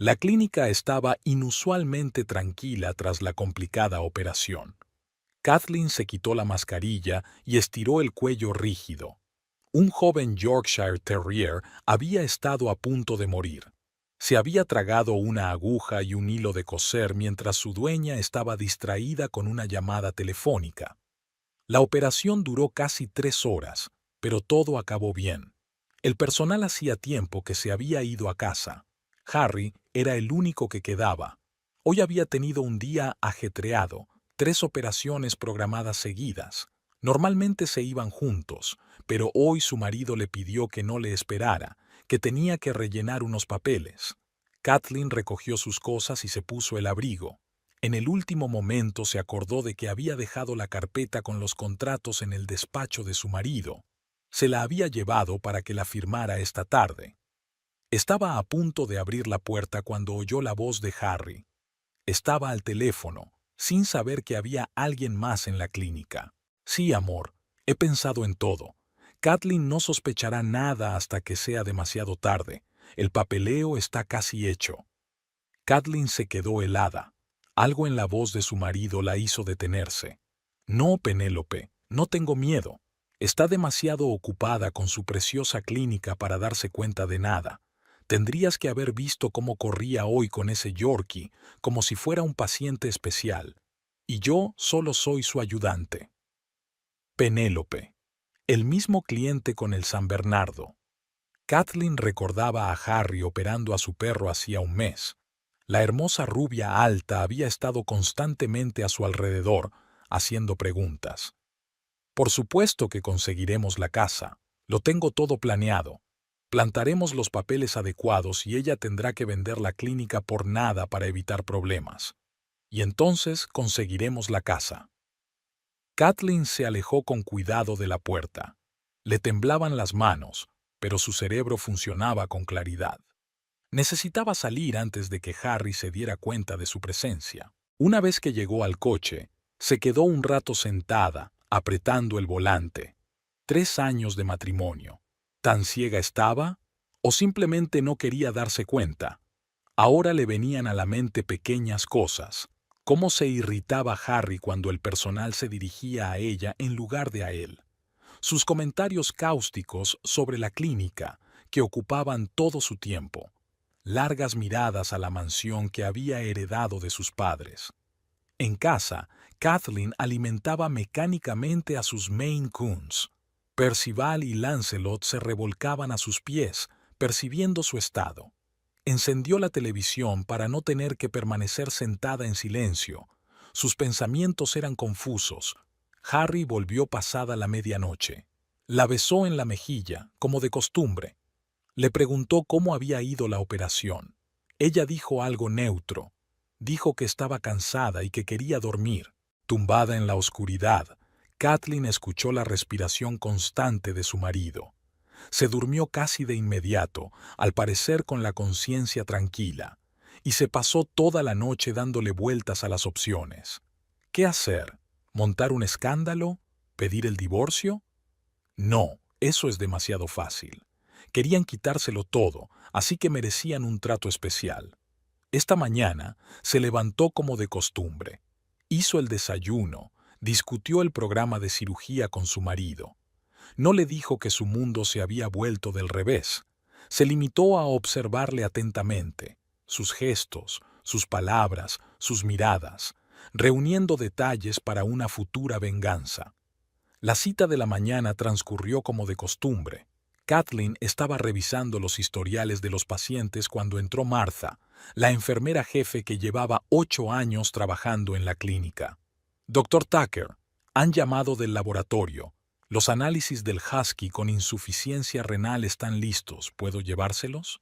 La clínica estaba inusualmente tranquila tras la complicada operación. Kathleen se quitó la mascarilla y estiró el cuello rígido. Un joven Yorkshire Terrier había estado a punto de morir. Se había tragado una aguja y un hilo de coser mientras su dueña estaba distraída con una llamada telefónica. La operación duró casi 3 horas, pero todo acabó bien. El personal hacía tiempo que se había ido a casa. Harry era el único que quedaba. Hoy había tenido un día ajetreado, 3 operaciones programadas seguidas. Normalmente se iban juntos, pero hoy su marido le pidió que no le esperara, que tenía que rellenar unos papeles. Kathleen recogió sus cosas y se puso el abrigo. En el último momento se acordó de que había dejado la carpeta con los contratos en el despacho de su marido. Se la había llevado para que la firmara esta tarde. Estaba a punto de abrir la puerta cuando oyó la voz de Harry. Estaba al teléfono, sin saber que había alguien más en la clínica. Sí, amor, he pensado en todo. Kathleen no sospechará nada hasta que sea demasiado tarde. El papeleo está casi hecho. Kathleen se quedó helada. Algo en la voz de su marido la hizo detenerse. No, Penélope, no tengo miedo. Está demasiado ocupada con su preciosa clínica para darse cuenta de nada. Tendrías que haber visto cómo corría hoy con ese Yorkie, como si fuera un paciente especial. Y yo solo soy su ayudante. Penélope. El mismo cliente con el San Bernardo. Kathleen recordaba a Harry operando a su perro hacía un mes. La hermosa rubia alta había estado constantemente a su alrededor, haciendo preguntas. Por supuesto que conseguiremos la casa. Lo tengo todo planeado. Plantaremos los papeles adecuados y ella tendrá que vender la clínica por nada para evitar problemas. Y entonces conseguiremos la casa. Kathleen se alejó con cuidado de la puerta. Le temblaban las manos, pero su cerebro funcionaba con claridad. Necesitaba salir antes de que Harry se diera cuenta de su presencia. Una vez que llegó al coche, se quedó un rato sentada, apretando el volante. 3 años de matrimonio. ¿Tan ciega estaba? ¿O simplemente no quería darse cuenta? Ahora le venían a la mente pequeñas cosas. Cómo se irritaba Harry cuando el personal se dirigía a ella en lugar de a él. Sus comentarios cáusticos sobre la clínica, que ocupaban todo su tiempo. Largas miradas a la mansión que había heredado de sus padres. En casa, Kathleen alimentaba mecánicamente a sus Maine Coons. Percival y Lancelot se revolcaban a sus pies, percibiendo su estado. Encendió la televisión para no tener que permanecer sentada en silencio. Sus pensamientos eran confusos. Harry volvió pasada la medianoche. La besó en la mejilla, como de costumbre. Le preguntó cómo había ido la operación. Ella dijo algo neutro. Dijo que estaba cansada y que quería dormir. Tumbada en la oscuridad, Kathleen escuchó la respiración constante de su marido. Se durmió casi de inmediato, al parecer con la conciencia tranquila, y se pasó toda la noche dándole vueltas a las opciones. ¿Qué hacer? ¿Montar un escándalo? ¿Pedir el divorcio? No, eso es demasiado fácil. Querían quitárselo todo, así que merecían un trato especial. Esta mañana se levantó como de costumbre. Hizo el desayuno, discutió el programa de cirugía con su marido. No le dijo que su mundo se había vuelto del revés. Se limitó a observarle atentamente, sus gestos, sus palabras, sus miradas, reuniendo detalles para una futura venganza. La cita de la mañana transcurrió como de costumbre. Kathleen estaba revisando los historiales de los pacientes cuando entró Martha, la enfermera jefe que llevaba 8 años trabajando en la clínica. Dr. Tucker, han llamado del laboratorio. Los análisis del husky con insuficiencia renal están listos. ¿Puedo llevárselos?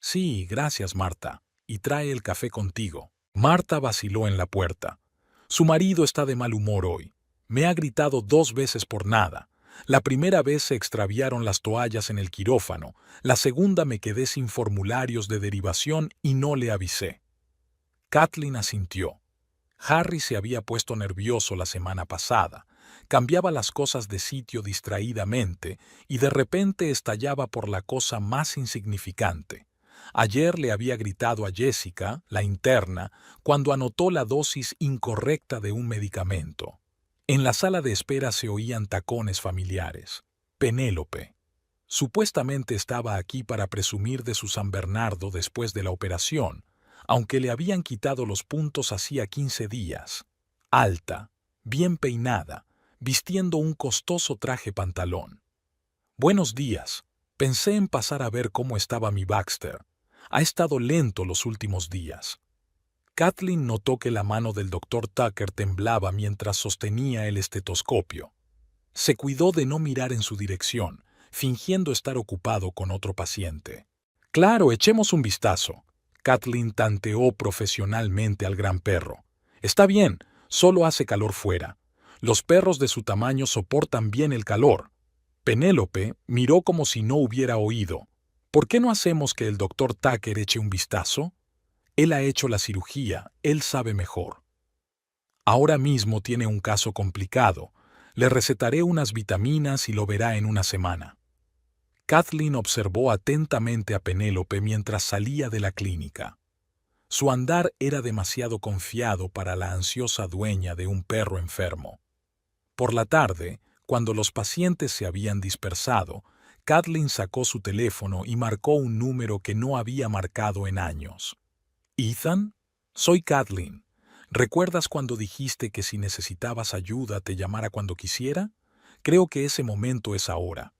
Sí, gracias, Marta. Y trae el café contigo. Marta vaciló en la puerta. Su marido está de mal humor hoy. Me ha gritado 2 veces por nada. La primera vez se extraviaron las toallas en el quirófano. La segunda me quedé sin formularios de derivación y no le avisé. Kathleen asintió. Harry se había puesto nervioso la semana pasada. Cambiaba las cosas de sitio distraídamente y de repente estallaba por la cosa más insignificante. Ayer le había gritado a Jessica, la interna, cuando anotó la dosis incorrecta de un medicamento. En la sala de espera se oían tacones familiares. Penélope. Supuestamente estaba aquí para presumir de su San Bernardo después de la operación, aunque le habían quitado los puntos hacía 15 días. Alta, bien peinada, vistiendo un costoso traje pantalón. Buenos días. Pensé en pasar a ver cómo estaba mi Baxter. Ha estado lento los últimos días. Kathleen notó que la mano del doctor Tucker temblaba mientras sostenía el estetoscopio. Se cuidó de no mirar en su dirección, fingiendo estar ocupado con otro paciente. Claro, echemos un vistazo. Kathleen tanteó profesionalmente al gran perro. Está bien, solo hace calor fuera. Los perros de su tamaño soportan bien el calor. Penélope miró como si no hubiera oído. ¿Por qué no hacemos que el doctor Tucker eche un vistazo? Él ha hecho la cirugía, él sabe mejor. Ahora mismo tiene un caso complicado. Le recetaré unas vitaminas y lo verá en una semana. Kathleen observó atentamente a Penélope mientras salía de la clínica. Su andar era demasiado confiado para la ansiosa dueña de un perro enfermo. Por la tarde, cuando los pacientes se habían dispersado, Kathleen sacó su teléfono y marcó un número que no había marcado en años. «¿Ethan? Soy Kathleen. ¿Recuerdas cuando dijiste que si necesitabas ayuda te llamara cuando quisiera? Creo que ese momento es ahora».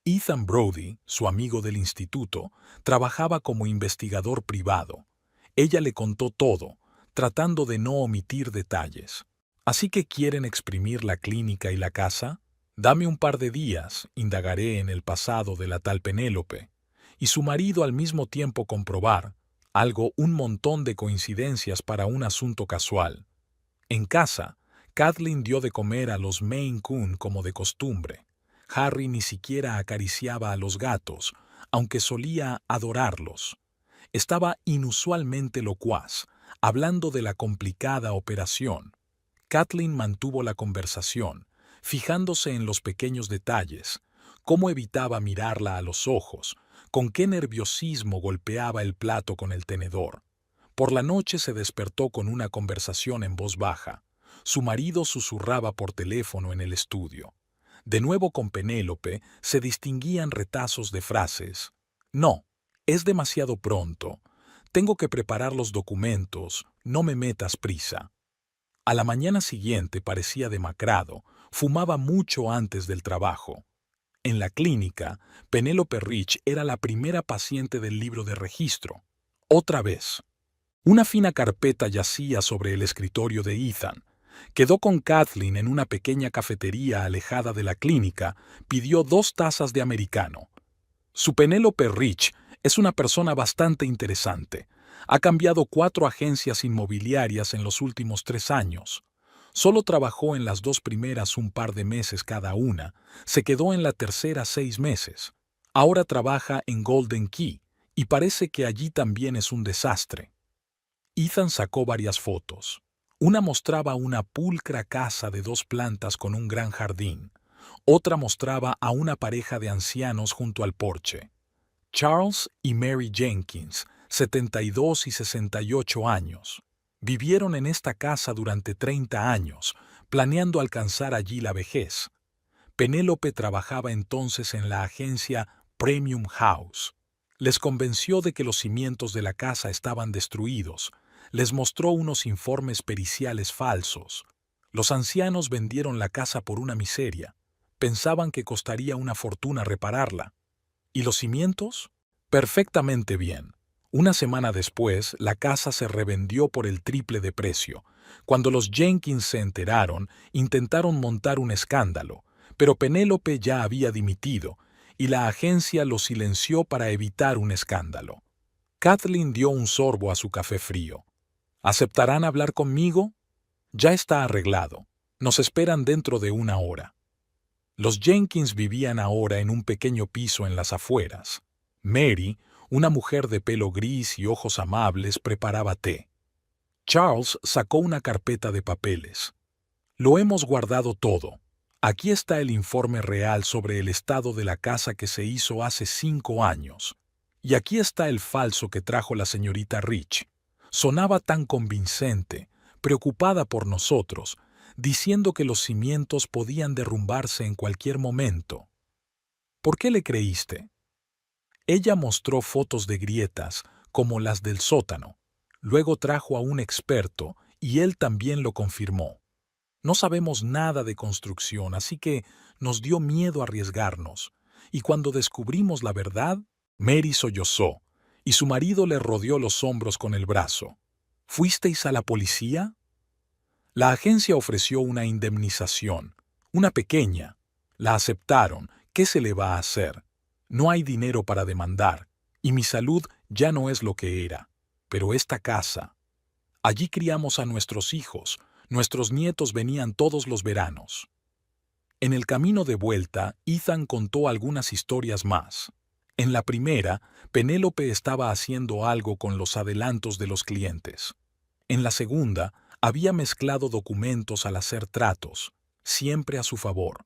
Ethan Brody, su amigo del instituto, trabajaba como investigador privado. Ella le contó todo, tratando de no omitir detalles. ¿Así que quieren exprimir la clínica y la casa? Dame un par de días, indagaré en el pasado de la tal Penélope. Y su marido al mismo tiempo comprobar, un montón de coincidencias para un asunto casual. En casa, Kathleen dio de comer a los Maine Coon como de costumbre. Harry ni siquiera acariciaba a los gatos, aunque solía adorarlos. Estaba inusualmente locuaz, hablando de la complicada operación. Kathleen mantuvo la conversación, fijándose en los pequeños detalles, cómo evitaba mirarla a los ojos, con qué nerviosismo golpeaba el plato con el tenedor. Por la noche se despertó con una conversación en voz baja. Su marido susurraba por teléfono en el estudio. De nuevo con Penélope se distinguían retazos de frases. «No, es demasiado pronto. Tengo que preparar los documentos, no me metas prisa». A la mañana siguiente parecía demacrado, fumaba mucho antes del trabajo. En la clínica, Penélope Rich era la primera paciente del libro de registro. Otra vez. Una fina carpeta yacía sobre el escritorio de Ethan. Quedó con Kathleen en una pequeña cafetería alejada de la clínica, pidió 2 tazas de americano. Su Penélope Rich es una persona bastante interesante. Ha cambiado 4 agencias inmobiliarias en los últimos 3 años. Solo trabajó en las 2 primeras un par de meses cada una, se quedó en la tercera 6 meses. Ahora trabaja en Golden Key, y parece que allí también es un desastre. Ethan sacó varias fotos. Una mostraba una pulcra casa de 2 plantas con un gran jardín. Otra mostraba a una pareja de ancianos junto al porche. Charles y Mary Jenkins, 72 y 68 años. Vivieron en esta casa durante 30 años, planeando alcanzar allí la vejez. Penélope trabajaba entonces en la agencia Premium House. Les convenció de que los cimientos de la casa estaban destruidos. Les mostró unos informes periciales falsos. Los ancianos vendieron la casa por una miseria. Pensaban que costaría una fortuna repararla. ¿Y los cimientos? Perfectamente bien. Una semana después, la casa se revendió por el triple de precio. Cuando los Jenkins se enteraron, intentaron montar un escándalo, pero Penélope ya había dimitido, y la agencia lo silenció para evitar un escándalo. Kathleen dio un sorbo a su café frío. ¿Aceptarán hablar conmigo? Ya está arreglado. Nos esperan dentro de 1 hora. Los Jenkins vivían ahora en un pequeño piso en las afueras. Mary, una mujer de pelo gris y ojos amables, preparaba té. Charles sacó una carpeta de papeles. Lo hemos guardado todo. Aquí está el informe real sobre el estado de la casa que se hizo hace 5 años. Y aquí está el falso que trajo la señorita Rich. Sonaba tan convincente, preocupada por nosotros, diciendo que los cimientos podían derrumbarse en cualquier momento. ¿Por qué le creíste? Ella mostró fotos de grietas, como las del sótano. Luego trajo a un experto y él también lo confirmó. No sabemos nada de construcción, así que nos dio miedo arriesgarnos. Y cuando descubrimos la verdad, Mary sollozó, y su marido le rodeó los hombros con el brazo. ¿Fuisteis a la policía? La agencia ofreció una indemnización, una pequeña. La aceptaron. ¿Qué se le va a hacer? No hay dinero para demandar, y mi salud ya no es lo que era. Pero esta casa... Allí criamos a nuestros hijos, nuestros nietos venían todos los veranos. En el camino de vuelta, Ethan contó algunas historias más. En la primera, Penélope estaba haciendo algo con los adelantos de los clientes. En la segunda, había mezclado documentos al hacer tratos, siempre a su favor.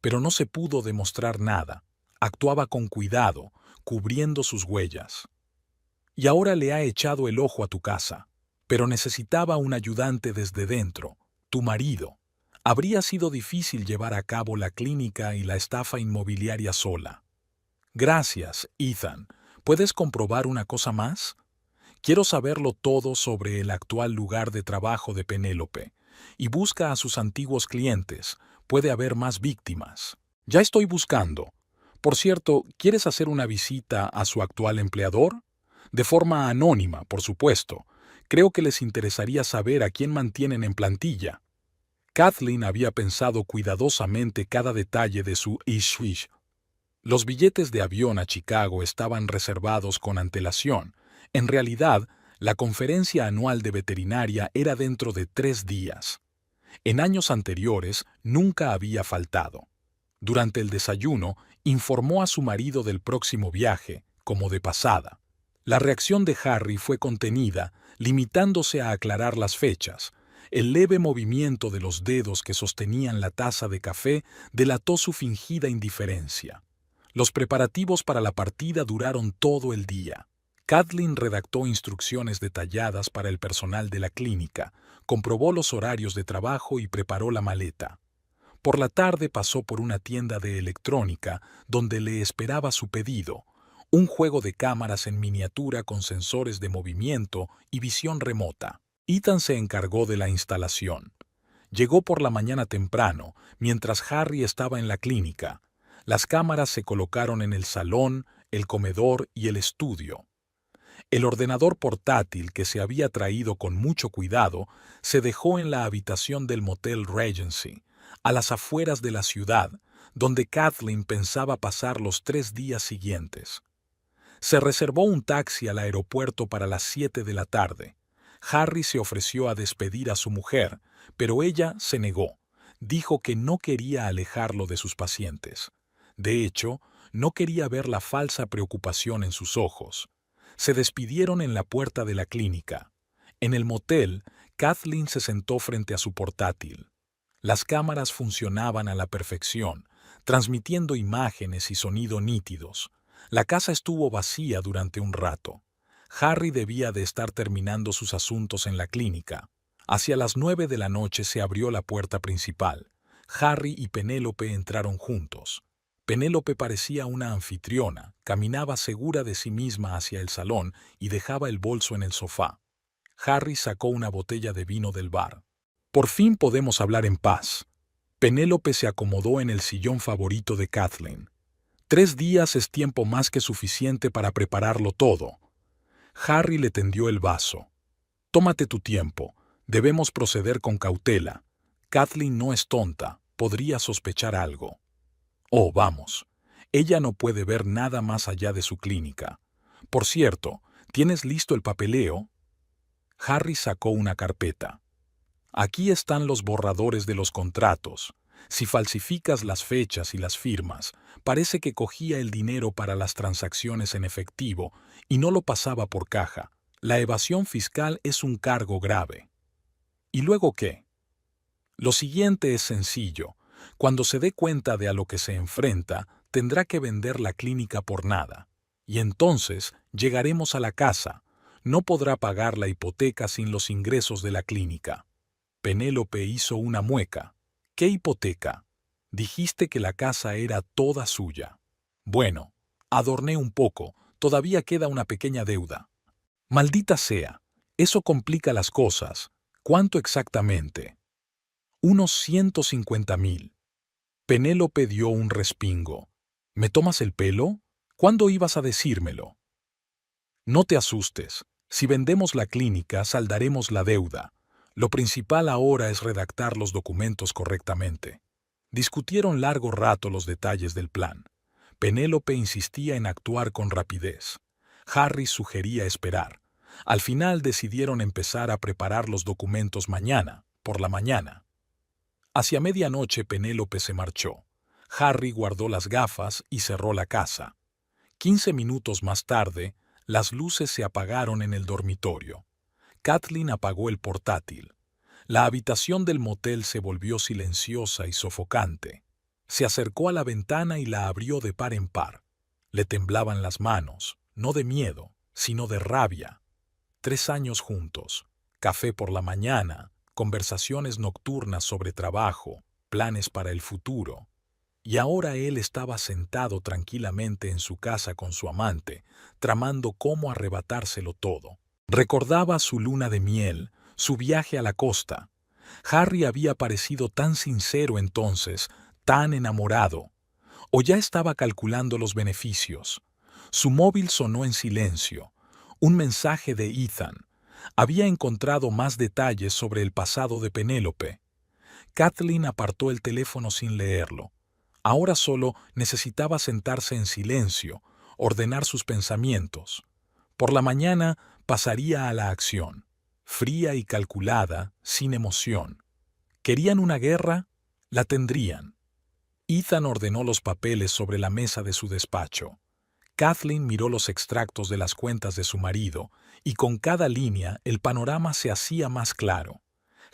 Pero no se pudo demostrar nada. Actuaba con cuidado, cubriendo sus huellas. Y ahora le ha echado el ojo a tu casa. Pero necesitaba un ayudante desde dentro, tu marido. Habría sido difícil llevar a cabo la clínica y la estafa inmobiliaria sola. Gracias, Ethan. ¿Puedes comprobar una cosa más? Quiero saberlo todo sobre el actual lugar de trabajo de Penélope. Y busca a sus antiguos clientes. Puede haber más víctimas. Ya estoy buscando. Por cierto, ¿quieres hacer una visita a su actual empleador? De forma anónima, por supuesto. Creo que les interesaría saber a quién mantienen en plantilla. Kathleen había pensado cuidadosamente cada detalle de su Isswish. Los billetes de avión a Chicago estaban reservados con antelación. En realidad, la conferencia anual de veterinaria era dentro de 3 días. En años anteriores nunca había faltado. Durante el desayuno, informó a su marido del próximo viaje, como de pasada. La reacción de Harry fue contenida, limitándose a aclarar las fechas. El leve movimiento de los dedos que sostenían la taza de café delató su fingida indiferencia. Los preparativos para la partida duraron todo el día. Kathleen redactó instrucciones detalladas para el personal de la clínica, comprobó los horarios de trabajo y preparó la maleta. Por la tarde pasó por una tienda de electrónica donde le esperaba su pedido, un juego de cámaras en miniatura con sensores de movimiento y visión remota. Ethan se encargó de la instalación. Llegó por la mañana temprano, mientras Harry estaba en la clínica. Las cámaras se colocaron en el salón, el comedor y el estudio. El ordenador portátil que se había traído con mucho cuidado se dejó en la habitación del Motel Regency, a las afueras de la ciudad, donde Kathleen pensaba pasar los 3 días siguientes. Se reservó un taxi al aeropuerto para las 7 de la tarde. Harry se ofreció a despedir a su mujer, pero ella se negó. Dijo que no quería alejarlo de sus pacientes. De hecho, no quería ver la falsa preocupación en sus ojos. Se despidieron en la puerta de la clínica. En el motel, Kathleen se sentó frente a su portátil. Las cámaras funcionaban a la perfección, transmitiendo imágenes y sonido nítidos. La casa estuvo vacía durante un rato. Harry debía de estar terminando sus asuntos en la clínica. Hacia las 9 de la noche se abrió la puerta principal. Harry y Penélope entraron juntos. Penélope parecía una anfitriona, caminaba segura de sí misma hacia el salón y dejaba el bolso en el sofá. Harry sacó una botella de vino del bar. Por fin podemos hablar en paz. Penélope se acomodó en el sillón favorito de Kathleen. 3 días es tiempo más que suficiente para prepararlo todo. Harry le tendió el vaso. Tómate tu tiempo. Debemos proceder con cautela. Kathleen no es tonta. Podría sospechar algo. Oh, vamos. Ella no puede ver nada más allá de su clínica. Por cierto, ¿tienes listo el papeleo? Harry sacó una carpeta. Aquí están los borradores de los contratos. Si falsificas las fechas y las firmas, parece que cogía el dinero para las transacciones en efectivo y no lo pasaba por caja. La evasión fiscal es un cargo grave. ¿Y luego qué? Lo siguiente es sencillo. Cuando se dé cuenta de a lo que se enfrenta, tendrá que vender la clínica por nada. Y entonces llegaremos a la casa. No podrá pagar la hipoteca sin los ingresos de la clínica. Penélope hizo una mueca. ¿Qué hipoteca? Dijiste que la casa era toda suya. Bueno, adorné un poco, todavía queda una pequeña deuda. Maldita sea, eso complica las cosas. ¿Cuánto exactamente? Unos 150.000. Penélope dio un respingo. ¿Me tomas el pelo? ¿Cuándo ibas a decírmelo? No te asustes. Si vendemos la clínica, saldaremos la deuda. Lo principal ahora es redactar los documentos correctamente. Discutieron largo rato los detalles del plan. Penélope insistía en actuar con rapidez. Harry sugería esperar. Al final decidieron empezar a preparar los documentos mañana, por la mañana. Hacia medianoche Penélope se marchó. Harry guardó las gafas y cerró la casa. 15 minutos más tarde, las luces se apagaron en el dormitorio. Kathleen apagó el portátil. La habitación del motel se volvió silenciosa y sofocante. Se acercó a la ventana y la abrió de par en par. Le temblaban las manos, no de miedo, sino de rabia. 3 años juntos, café por la mañana, conversaciones nocturnas sobre trabajo, planes para el futuro. Y ahora él estaba sentado tranquilamente en su casa con su amante, tramando cómo arrebatárselo todo. Recordaba su luna de miel, su viaje a la costa. Harry había parecido tan sincero entonces, tan enamorado. O ya estaba calculando los beneficios. Su móvil sonó en silencio. Un mensaje de Ethan. Había encontrado más detalles sobre el pasado de Penélope. Kathleen apartó el teléfono sin leerlo. Ahora solo necesitaba sentarse en silencio, ordenar sus pensamientos. Por la mañana pasaría a la acción, fría y calculada, sin emoción. ¿Querían una guerra? La tendrían. Ethan ordenó los papeles sobre la mesa de su despacho. Kathleen miró los extractos de las cuentas de su marido, y con cada línea el panorama se hacía más claro.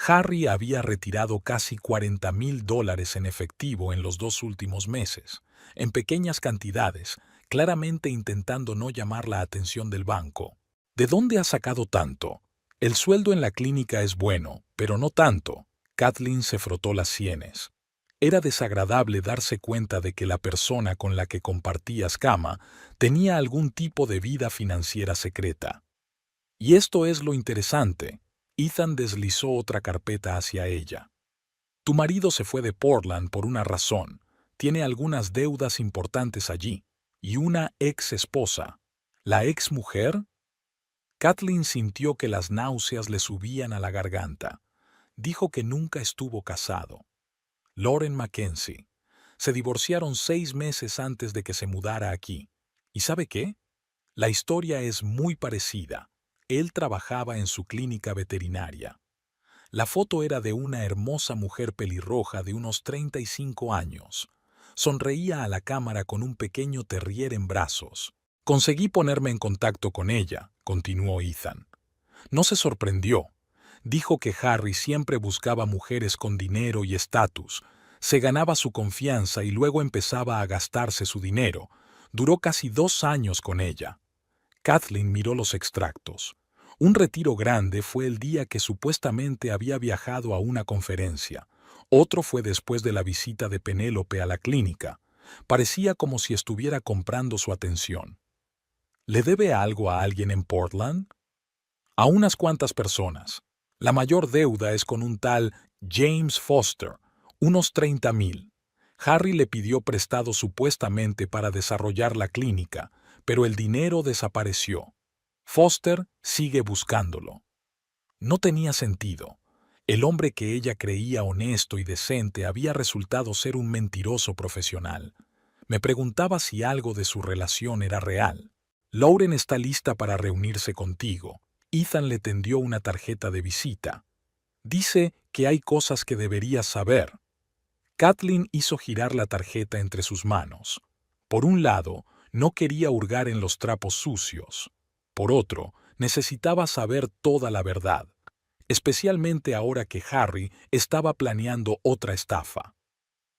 Harry había retirado casi $40.000 en efectivo en los 2 últimos meses, en pequeñas cantidades, claramente intentando no llamar la atención del banco. ¿De dónde ha sacado tanto? El sueldo en la clínica es bueno, pero no tanto. Kathleen se frotó las sienes. Era desagradable darse cuenta de que la persona con la que compartías cama tenía algún tipo de vida financiera secreta. Y esto es lo interesante. Ethan deslizó otra carpeta hacia ella. Tu marido se fue de Portland por una razón. Tiene algunas deudas importantes allí. Y una ex esposa. ¿La ex mujer? Kathleen sintió que las náuseas le subían a la garganta. Dijo que nunca estuvo casado. Lauren Mackenzie. Se divorciaron 6 meses antes de que se mudara aquí. ¿Y sabe qué? La historia es muy parecida. Él trabajaba en su clínica veterinaria. La foto era de una hermosa mujer pelirroja de unos 35 años. Sonreía a la cámara con un pequeño terrier en brazos. Conseguí ponerme en contacto con ella, continuó Ethan. No se sorprendió. Dijo que Harry siempre buscaba mujeres con dinero y estatus. Se ganaba su confianza y luego empezaba a gastarse su dinero. Duró casi 2 años con ella. Kathleen miró los extractos. Un retiro grande fue el día que supuestamente había viajado a una conferencia. Otro fue después de la visita de Penélope a la clínica. Parecía como si estuviera comprando su atención. ¿Le debe algo a alguien en Portland? A unas cuantas personas. La mayor deuda es con un tal James Foster, unos 30.000. Harry le pidió prestado supuestamente para desarrollar la clínica, pero el dinero desapareció. Foster sigue buscándolo. No tenía sentido. El hombre que ella creía honesto y decente había resultado ser un mentiroso profesional. Me preguntaba si algo de su relación era real. Lauren está lista para reunirse contigo. Ethan le tendió una tarjeta de visita. Dice que hay cosas que deberías saber. Kathleen hizo girar la tarjeta entre sus manos. Por un lado, no quería hurgar en los trapos sucios. Por otro, necesitaba saber toda la verdad, especialmente ahora que Harry estaba planeando otra estafa.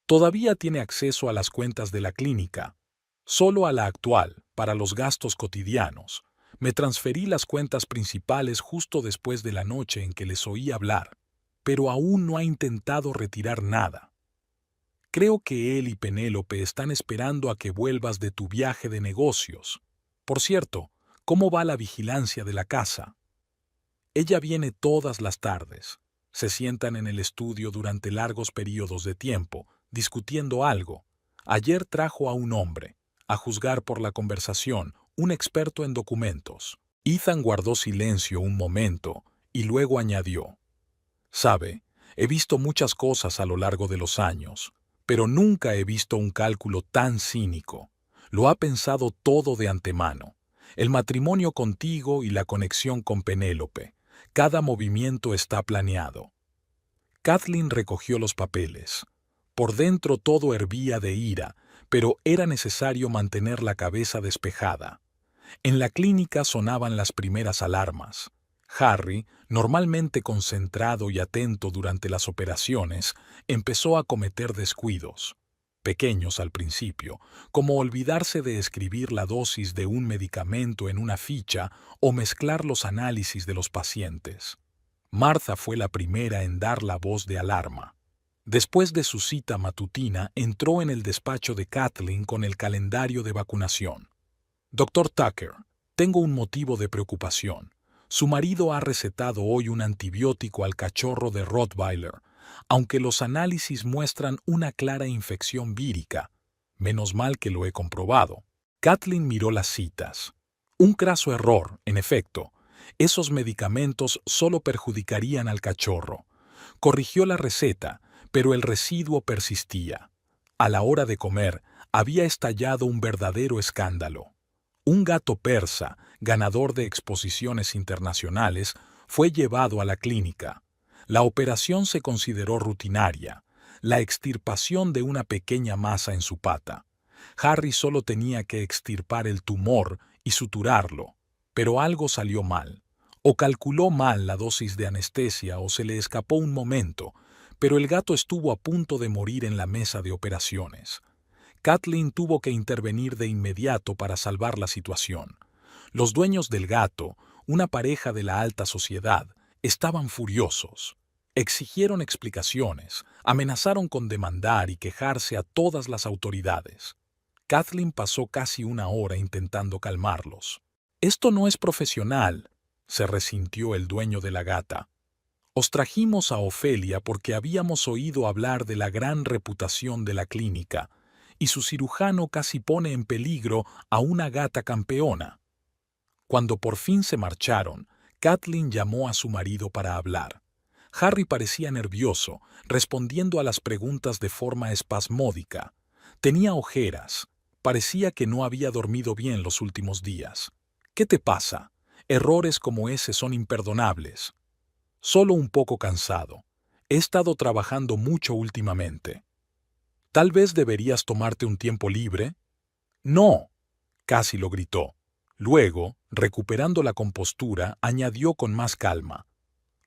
Todavía tiene acceso a las cuentas de la clínica, solo a la actual, para los gastos cotidianos. Me transferí las cuentas principales justo después de la noche en que les oí hablar, pero aún no ha intentado retirar nada. Creo que él y Penélope están esperando a que vuelvas de tu viaje de negocios. Por cierto, ¿cómo va la vigilancia de la casa? Ella viene todas las tardes. Se sientan en el estudio durante largos periodos de tiempo, discutiendo algo. Ayer trajo a un hombre, a juzgar por la conversación, un experto en documentos. Ethan guardó silencio un momento y luego añadió: «Sabe, he visto muchas cosas a lo largo de los años, pero nunca he visto un cálculo tan cínico. Lo ha pensado todo de antemano. El matrimonio contigo y la conexión con Penélope. Cada movimiento está planeado». Kathleen recogió los papeles. Por dentro todo hervía de ira, pero era necesario mantener la cabeza despejada. En la clínica sonaban las primeras alarmas. Harry, normalmente concentrado y atento durante las operaciones, empezó a cometer descuidos. Pequeños al principio, como olvidarse de escribir la dosis de un medicamento en una ficha o mezclar los análisis de los pacientes. Martha fue la primera en dar la voz de alarma. Después de su cita matutina, entró en el despacho de Kathleen con el calendario de vacunación. «Dr. Tucker, tengo un motivo de preocupación. Su marido ha recetado hoy un antibiótico al cachorro de Rottweiler, aunque los análisis muestran una clara infección vírica. Menos mal que lo he comprobado». Kathleen miró las citas. Un craso error, en efecto. Esos medicamentos solo perjudicarían al cachorro. Corrigió la receta, pero el residuo persistía. A la hora de comer, había estallado un verdadero escándalo. Un gato persa, ganador de exposiciones internacionales, fue llevado a la clínica. La operación se consideró rutinaria, la extirpación de una pequeña masa en su pata. Harry solo tenía que extirpar el tumor y suturarlo, pero algo salió mal. O calculó mal la dosis de anestesia o se le escapó un momento, pero el gato estuvo a punto de morir en la mesa de operaciones. Kathleen tuvo que intervenir de inmediato para salvar la situación. Los dueños del gato, una pareja de la alta sociedad, estaban furiosos. Exigieron explicaciones, amenazaron con demandar y quejarse a todas las autoridades. Kathleen pasó casi una hora intentando calmarlos. «Esto no es profesional», se resintió el dueño de la gata. «Os trajimos a Ofelia porque habíamos oído hablar de la gran reputación de la clínica, y su cirujano casi pone en peligro a una gata campeona». Cuando por fin se marcharon, Kathleen llamó a su marido para hablar. Harry parecía nervioso, respondiendo a las preguntas de forma espasmódica. Tenía ojeras. Parecía que no había dormido bien los últimos días. «¿Qué te pasa? Errores como ese son imperdonables». «Solo un poco cansado. He estado trabajando mucho últimamente». «¿Tal vez deberías tomarte un tiempo libre?» «No», casi lo gritó. Luego, recuperando la compostura, añadió con más calma: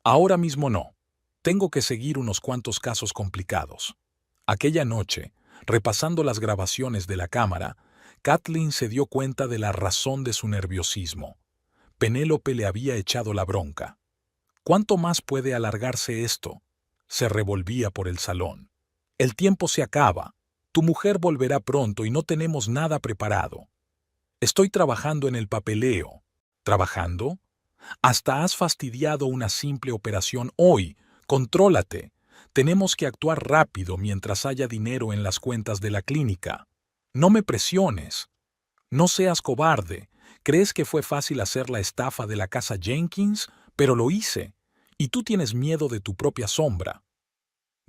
«Ahora mismo no. Tengo que seguir unos cuantos casos complicados». Aquella noche, repasando las grabaciones de la cámara, Kathleen se dio cuenta de la razón de su nerviosismo. Penélope le había echado la bronca. ¿Cuánto más puede alargarse esto? Se revolvía por el salón. «El tiempo se acaba. Tu mujer volverá pronto y no tenemos nada preparado». «Estoy trabajando en el papeleo». «¿Trabajando? Hasta has fastidiado una simple operación hoy. Contrólate. Tenemos que actuar rápido mientras haya dinero en las cuentas de la clínica. No me presiones. No seas cobarde. ¿Crees que fue fácil hacer la estafa de la casa Jenkins? Pero lo hice. Y tú tienes miedo de tu propia sombra».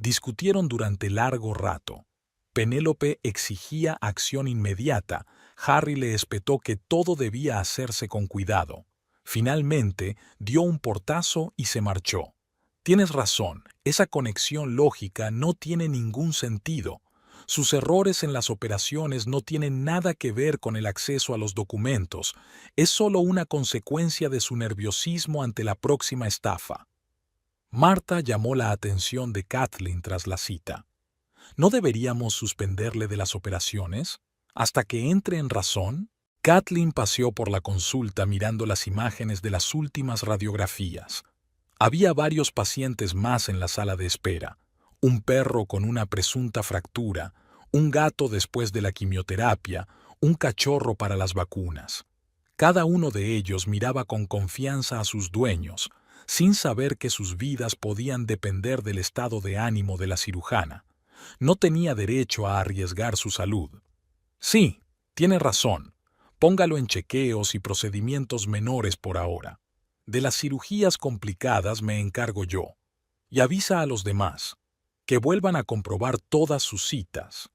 Discutieron durante largo rato. Penélope exigía acción inmediata. Harry le espetó que todo debía hacerse con cuidado. Finalmente, dio un portazo y se marchó. «Tienes razón, esa conexión lógica no tiene ningún sentido. Sus errores en las operaciones no tienen nada que ver con el acceso a los documentos. Es solo una consecuencia de su nerviosismo ante la próxima estafa». Martha llamó la atención de Kathleen tras la cita. «¿No deberíamos suspenderle de las operaciones? ¿Hasta que entre en razón?». Kathleen paseó por la consulta mirando las imágenes de las últimas radiografías. Había varios pacientes más en la sala de espera. Un perro con una presunta fractura, un gato después de la quimioterapia, un cachorro para las vacunas. Cada uno de ellos miraba con confianza a sus dueños, sin saber que sus vidas podían depender del estado de ánimo de la cirujana. No tenía derecho a arriesgar su salud. Sí, tiene razón. Póngalo en chequeos y procedimientos menores por ahora. De las cirugías complicadas me encargo yo. Y avisa a los demás que vuelvan a comprobar todas sus citas.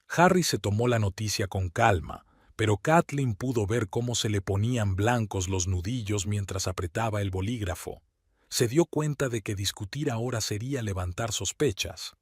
Harry se tomó la noticia con calma, pero Kathleen pudo ver cómo se le ponían blancos los nudillos mientras apretaba el bolígrafo. Se dio cuenta de que discutir ahora sería levantar sospechas.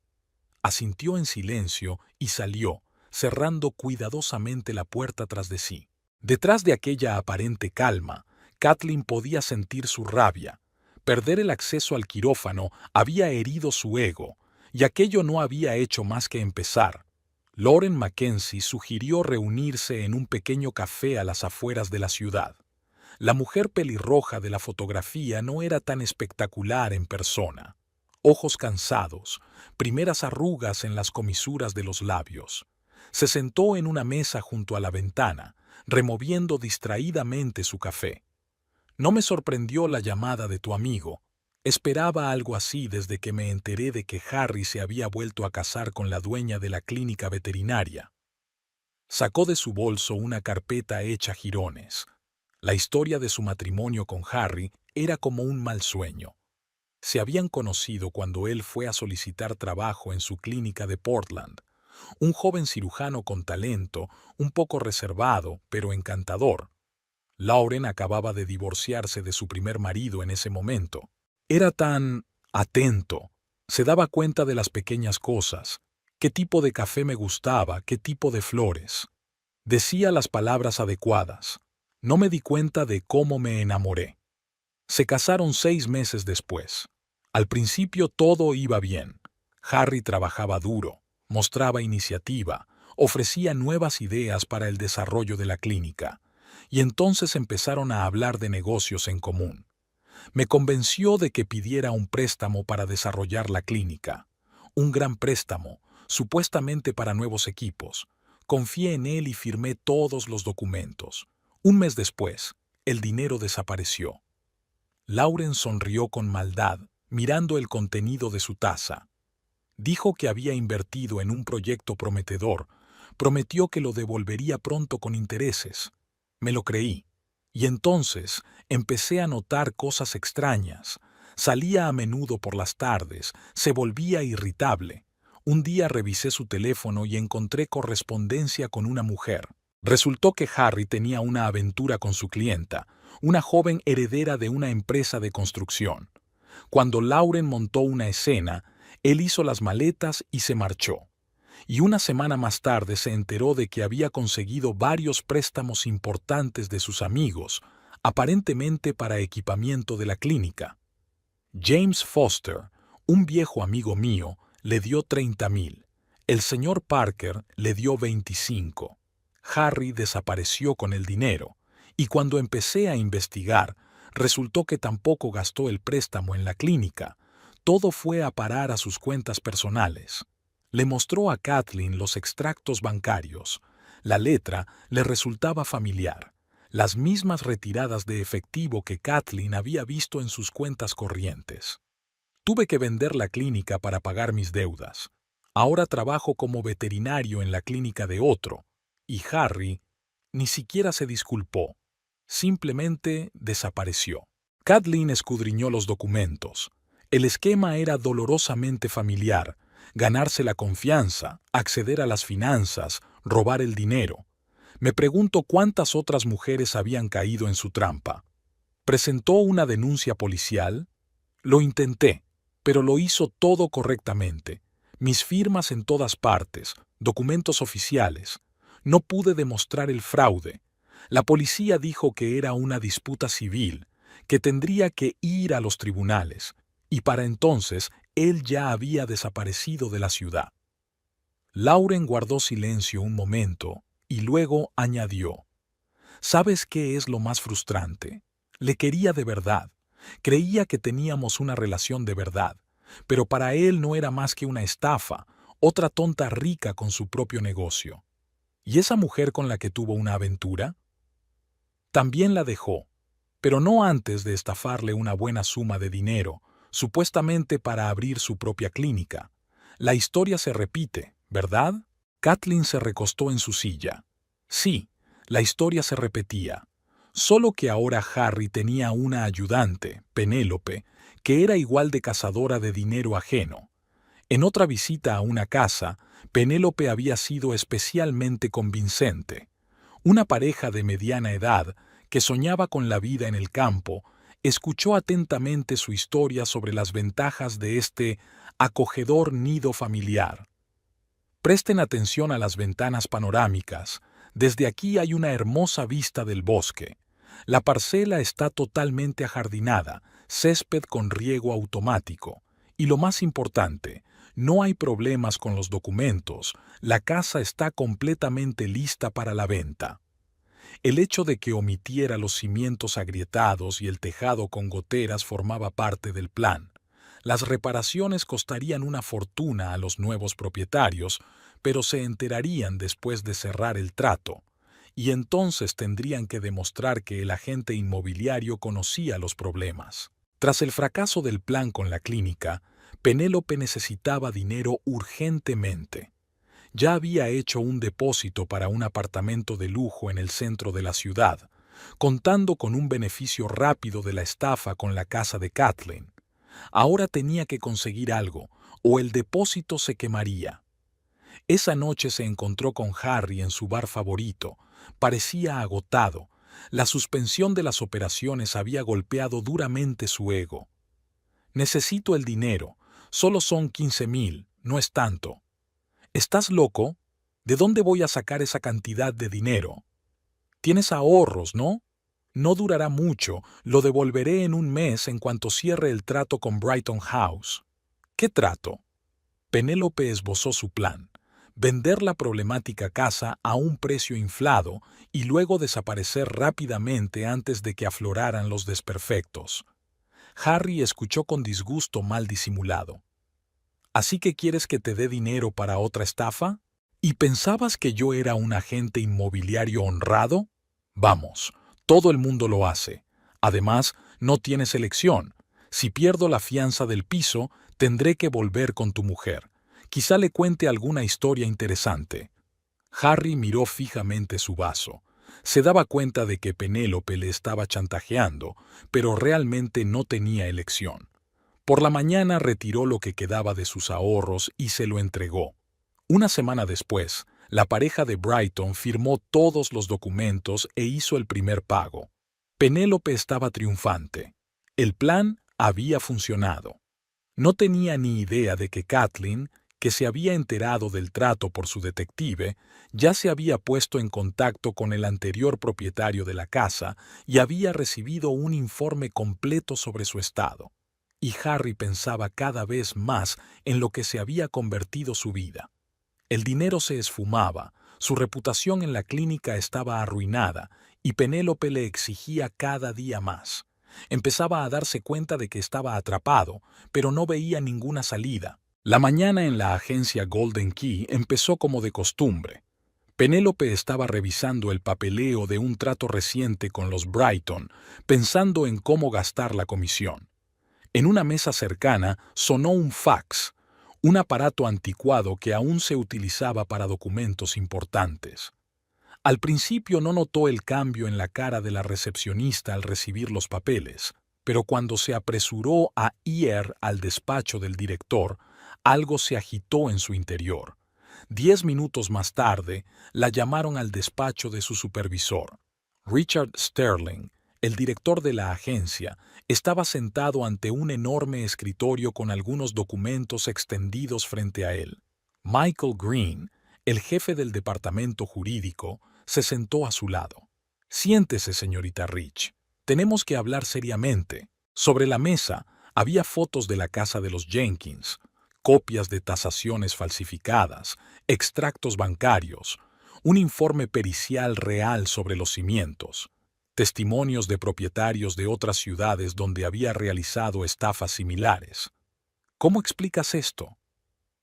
Asintió en silencio y salió, cerrando cuidadosamente la puerta tras de sí. Detrás de aquella aparente calma, Kathleen podía sentir su rabia. Perder el acceso al quirófano había herido su ego, y aquello no había hecho más que empezar. Lauren Mackenzie sugirió reunirse en un pequeño café a las afueras de la ciudad. La mujer pelirroja de la fotografía no era tan espectacular en persona. Ojos cansados, primeras arrugas en las comisuras de los labios. Se sentó en una mesa junto a la ventana, removiendo distraídamente su café. No me sorprendió la llamada de tu amigo. Esperaba algo así desde que me enteré de que Harry se había vuelto a casar con la dueña de la clínica veterinaria. Sacó de su bolso una carpeta hecha jirones. La historia de su matrimonio con Harry era como un mal sueño. Se habían conocido cuando él fue a solicitar trabajo en su clínica de Portland. Un joven cirujano con talento, un poco reservado, pero encantador. Lauren acababa de divorciarse de su primer marido en ese momento. Era tan atento. Se daba cuenta de las pequeñas cosas. Qué tipo de café me gustaba, qué tipo de flores. Decía las palabras adecuadas. No me di cuenta de cómo me enamoré. Se casaron 6 meses después. Al principio todo iba bien. Harry trabajaba duro, mostraba iniciativa, ofrecía nuevas ideas para el desarrollo de la clínica. Y entonces empezaron a hablar de negocios en común. Me convenció de que pidiera un préstamo para desarrollar la clínica. Un gran préstamo, supuestamente para nuevos equipos. Confié en él y firmé todos los documentos. Un mes después, el dinero desapareció. Lauren sonrió con maldad, mirando el contenido de su taza. Dijo que había invertido en un proyecto prometedor. Prometió que lo devolvería pronto con intereses. Me lo creí. Y entonces empecé a notar cosas extrañas. Salía a menudo por las tardes, se volvía irritable. Un día revisé su teléfono y encontré correspondencia con una mujer. Resultó que Harry tenía una aventura con su clienta, una joven heredera de una empresa de construcción. Cuando Lauren montó una escena, él hizo las maletas y se marchó. Y una semana más tarde se enteró de que había conseguido varios préstamos importantes de sus amigos, aparentemente para equipamiento de la clínica. James Foster, un viejo amigo mío, le dio 30,000. El señor Parker le dio 25. Harry desapareció con el dinero, y cuando empecé a investigar, resultó que tampoco gastó el préstamo en la clínica. Todo fue a parar a sus cuentas personales. Le mostró a Kathleen los extractos bancarios. La letra le resultaba familiar. Las mismas retiradas de efectivo que Kathleen había visto en sus cuentas corrientes. Tuve que vender la clínica para pagar mis deudas. Ahora trabajo como veterinario en la clínica de otro. Y Harry ni siquiera se disculpó. Simplemente desapareció. Kathleen escudriñó los documentos. El esquema era dolorosamente familiar. Ganarse la confianza, acceder a las finanzas, robar el dinero. Me pregunto cuántas otras mujeres habían caído en su trampa. ¿Presentó una denuncia policial? Lo intenté, pero lo hizo todo correctamente. Mis firmas en todas partes, documentos oficiales. No pude demostrar el fraude. La policía dijo que era una disputa civil, que tendría que ir a los tribunales, y para entonces él ya había desaparecido de la ciudad. Lauren guardó silencio un momento y luego añadió: ¿Sabes qué es lo más frustrante? Le quería de verdad. Creía que teníamos una relación de verdad, pero para él no era más que una estafa, otra tonta rica con su propio negocio. ¿Y esa mujer con la que tuvo una aventura? También la dejó, pero no antes de estafarle una buena suma de dinero, supuestamente para abrir su propia clínica. La historia se repite, ¿verdad? Kathleen se recostó en su silla. Sí, la historia se repetía, solo que ahora Harry tenía una ayudante, Penélope, que era igual de cazadora de dinero ajeno. En otra visita a una casa, Penélope había sido especialmente convincente. Una pareja de mediana edad, que soñaba con la vida en el campo, escuchó atentamente su historia sobre las ventajas de este acogedor nido familiar. Presten atención a las ventanas panorámicas. Desde aquí hay una hermosa vista del bosque. La parcela está totalmente ajardinada, césped con riego automático. Y lo más importante, no hay problemas con los documentos. La casa está completamente lista para la venta. El hecho de que omitiera los cimientos agrietados y el tejado con goteras formaba parte del plan. Las reparaciones costarían una fortuna a los nuevos propietarios, pero se enterarían después de cerrar el trato, y entonces tendrían que demostrar que el agente inmobiliario conocía los problemas. Tras el fracaso del plan con la clínica, Penélope necesitaba dinero urgentemente. Ya había hecho un depósito para un apartamento de lujo en el centro de la ciudad, contando con un beneficio rápido de la estafa con la casa de Kathleen. Ahora tenía que conseguir algo, o el depósito se quemaría. Esa noche se encontró con Harry en su bar favorito. Parecía agotado. La suspensión de las operaciones había golpeado duramente su ego. Necesito el dinero. Solo son 15,000, no es tanto. ¿Estás loco? ¿De dónde voy a sacar esa cantidad de dinero? Tienes ahorros, ¿no? No durará mucho, lo devolveré en un mes en cuanto cierre el trato con Brighton House. ¿Qué trato? Penélope esbozó su plan: vender la problemática casa a un precio inflado y luego desaparecer rápidamente antes de que afloraran los desperfectos. Harry escuchó con disgusto mal disimulado. ¿Así que quieres que te dé dinero para otra estafa? ¿Y pensabas que yo era un agente inmobiliario honrado? Vamos, todo el mundo lo hace. Además, no tienes elección. Si pierdo la fianza del piso, tendré que volver con tu mujer. Quizá le cuente alguna historia interesante. Harry miró fijamente su vaso. Se daba cuenta de que Penélope le estaba chantajeando, pero realmente no tenía elección. Por la mañana retiró lo que quedaba de sus ahorros y se lo entregó. Una semana después, la pareja de Brighton firmó todos los documentos e hizo el primer pago. Penélope estaba triunfante. El plan había funcionado. No tenía ni idea de que Kathleen, que se había enterado del trato por su detective, ya se había puesto en contacto con el anterior propietario de la casa y había recibido un informe completo sobre su estado. Y Harry pensaba cada vez más en lo que se había convertido su vida. El dinero se esfumaba, su reputación en la clínica estaba arruinada y Penélope le exigía cada día más. Empezaba a darse cuenta de que estaba atrapado, pero no veía ninguna salida. La mañana en la agencia Golden Key empezó como de costumbre. Penélope estaba revisando el papeleo de un trato reciente con los Brighton, pensando en cómo gastar la comisión. En una mesa cercana sonó un fax, un aparato anticuado que aún se utilizaba para documentos importantes. Al principio no notó el cambio en la cara de la recepcionista al recibir los papeles, pero cuando se apresuró a ir al despacho del director, algo se agitó en su interior. 10 minutos más tarde, la llamaron al despacho de su supervisor. Richard Sterling, el director de la agencia, estaba sentado ante un enorme escritorio con algunos documentos extendidos frente a él. Michael Green, el jefe del departamento jurídico, se sentó a su lado. «Siéntese, señorita Rich. Tenemos que hablar seriamente». Sobre la mesa había fotos de la casa de los Jenkins, copias de tasaciones falsificadas, extractos bancarios, un informe pericial real sobre los cimientos, testimonios de propietarios de otras ciudades donde había realizado estafas similares. ¿Cómo explicas esto?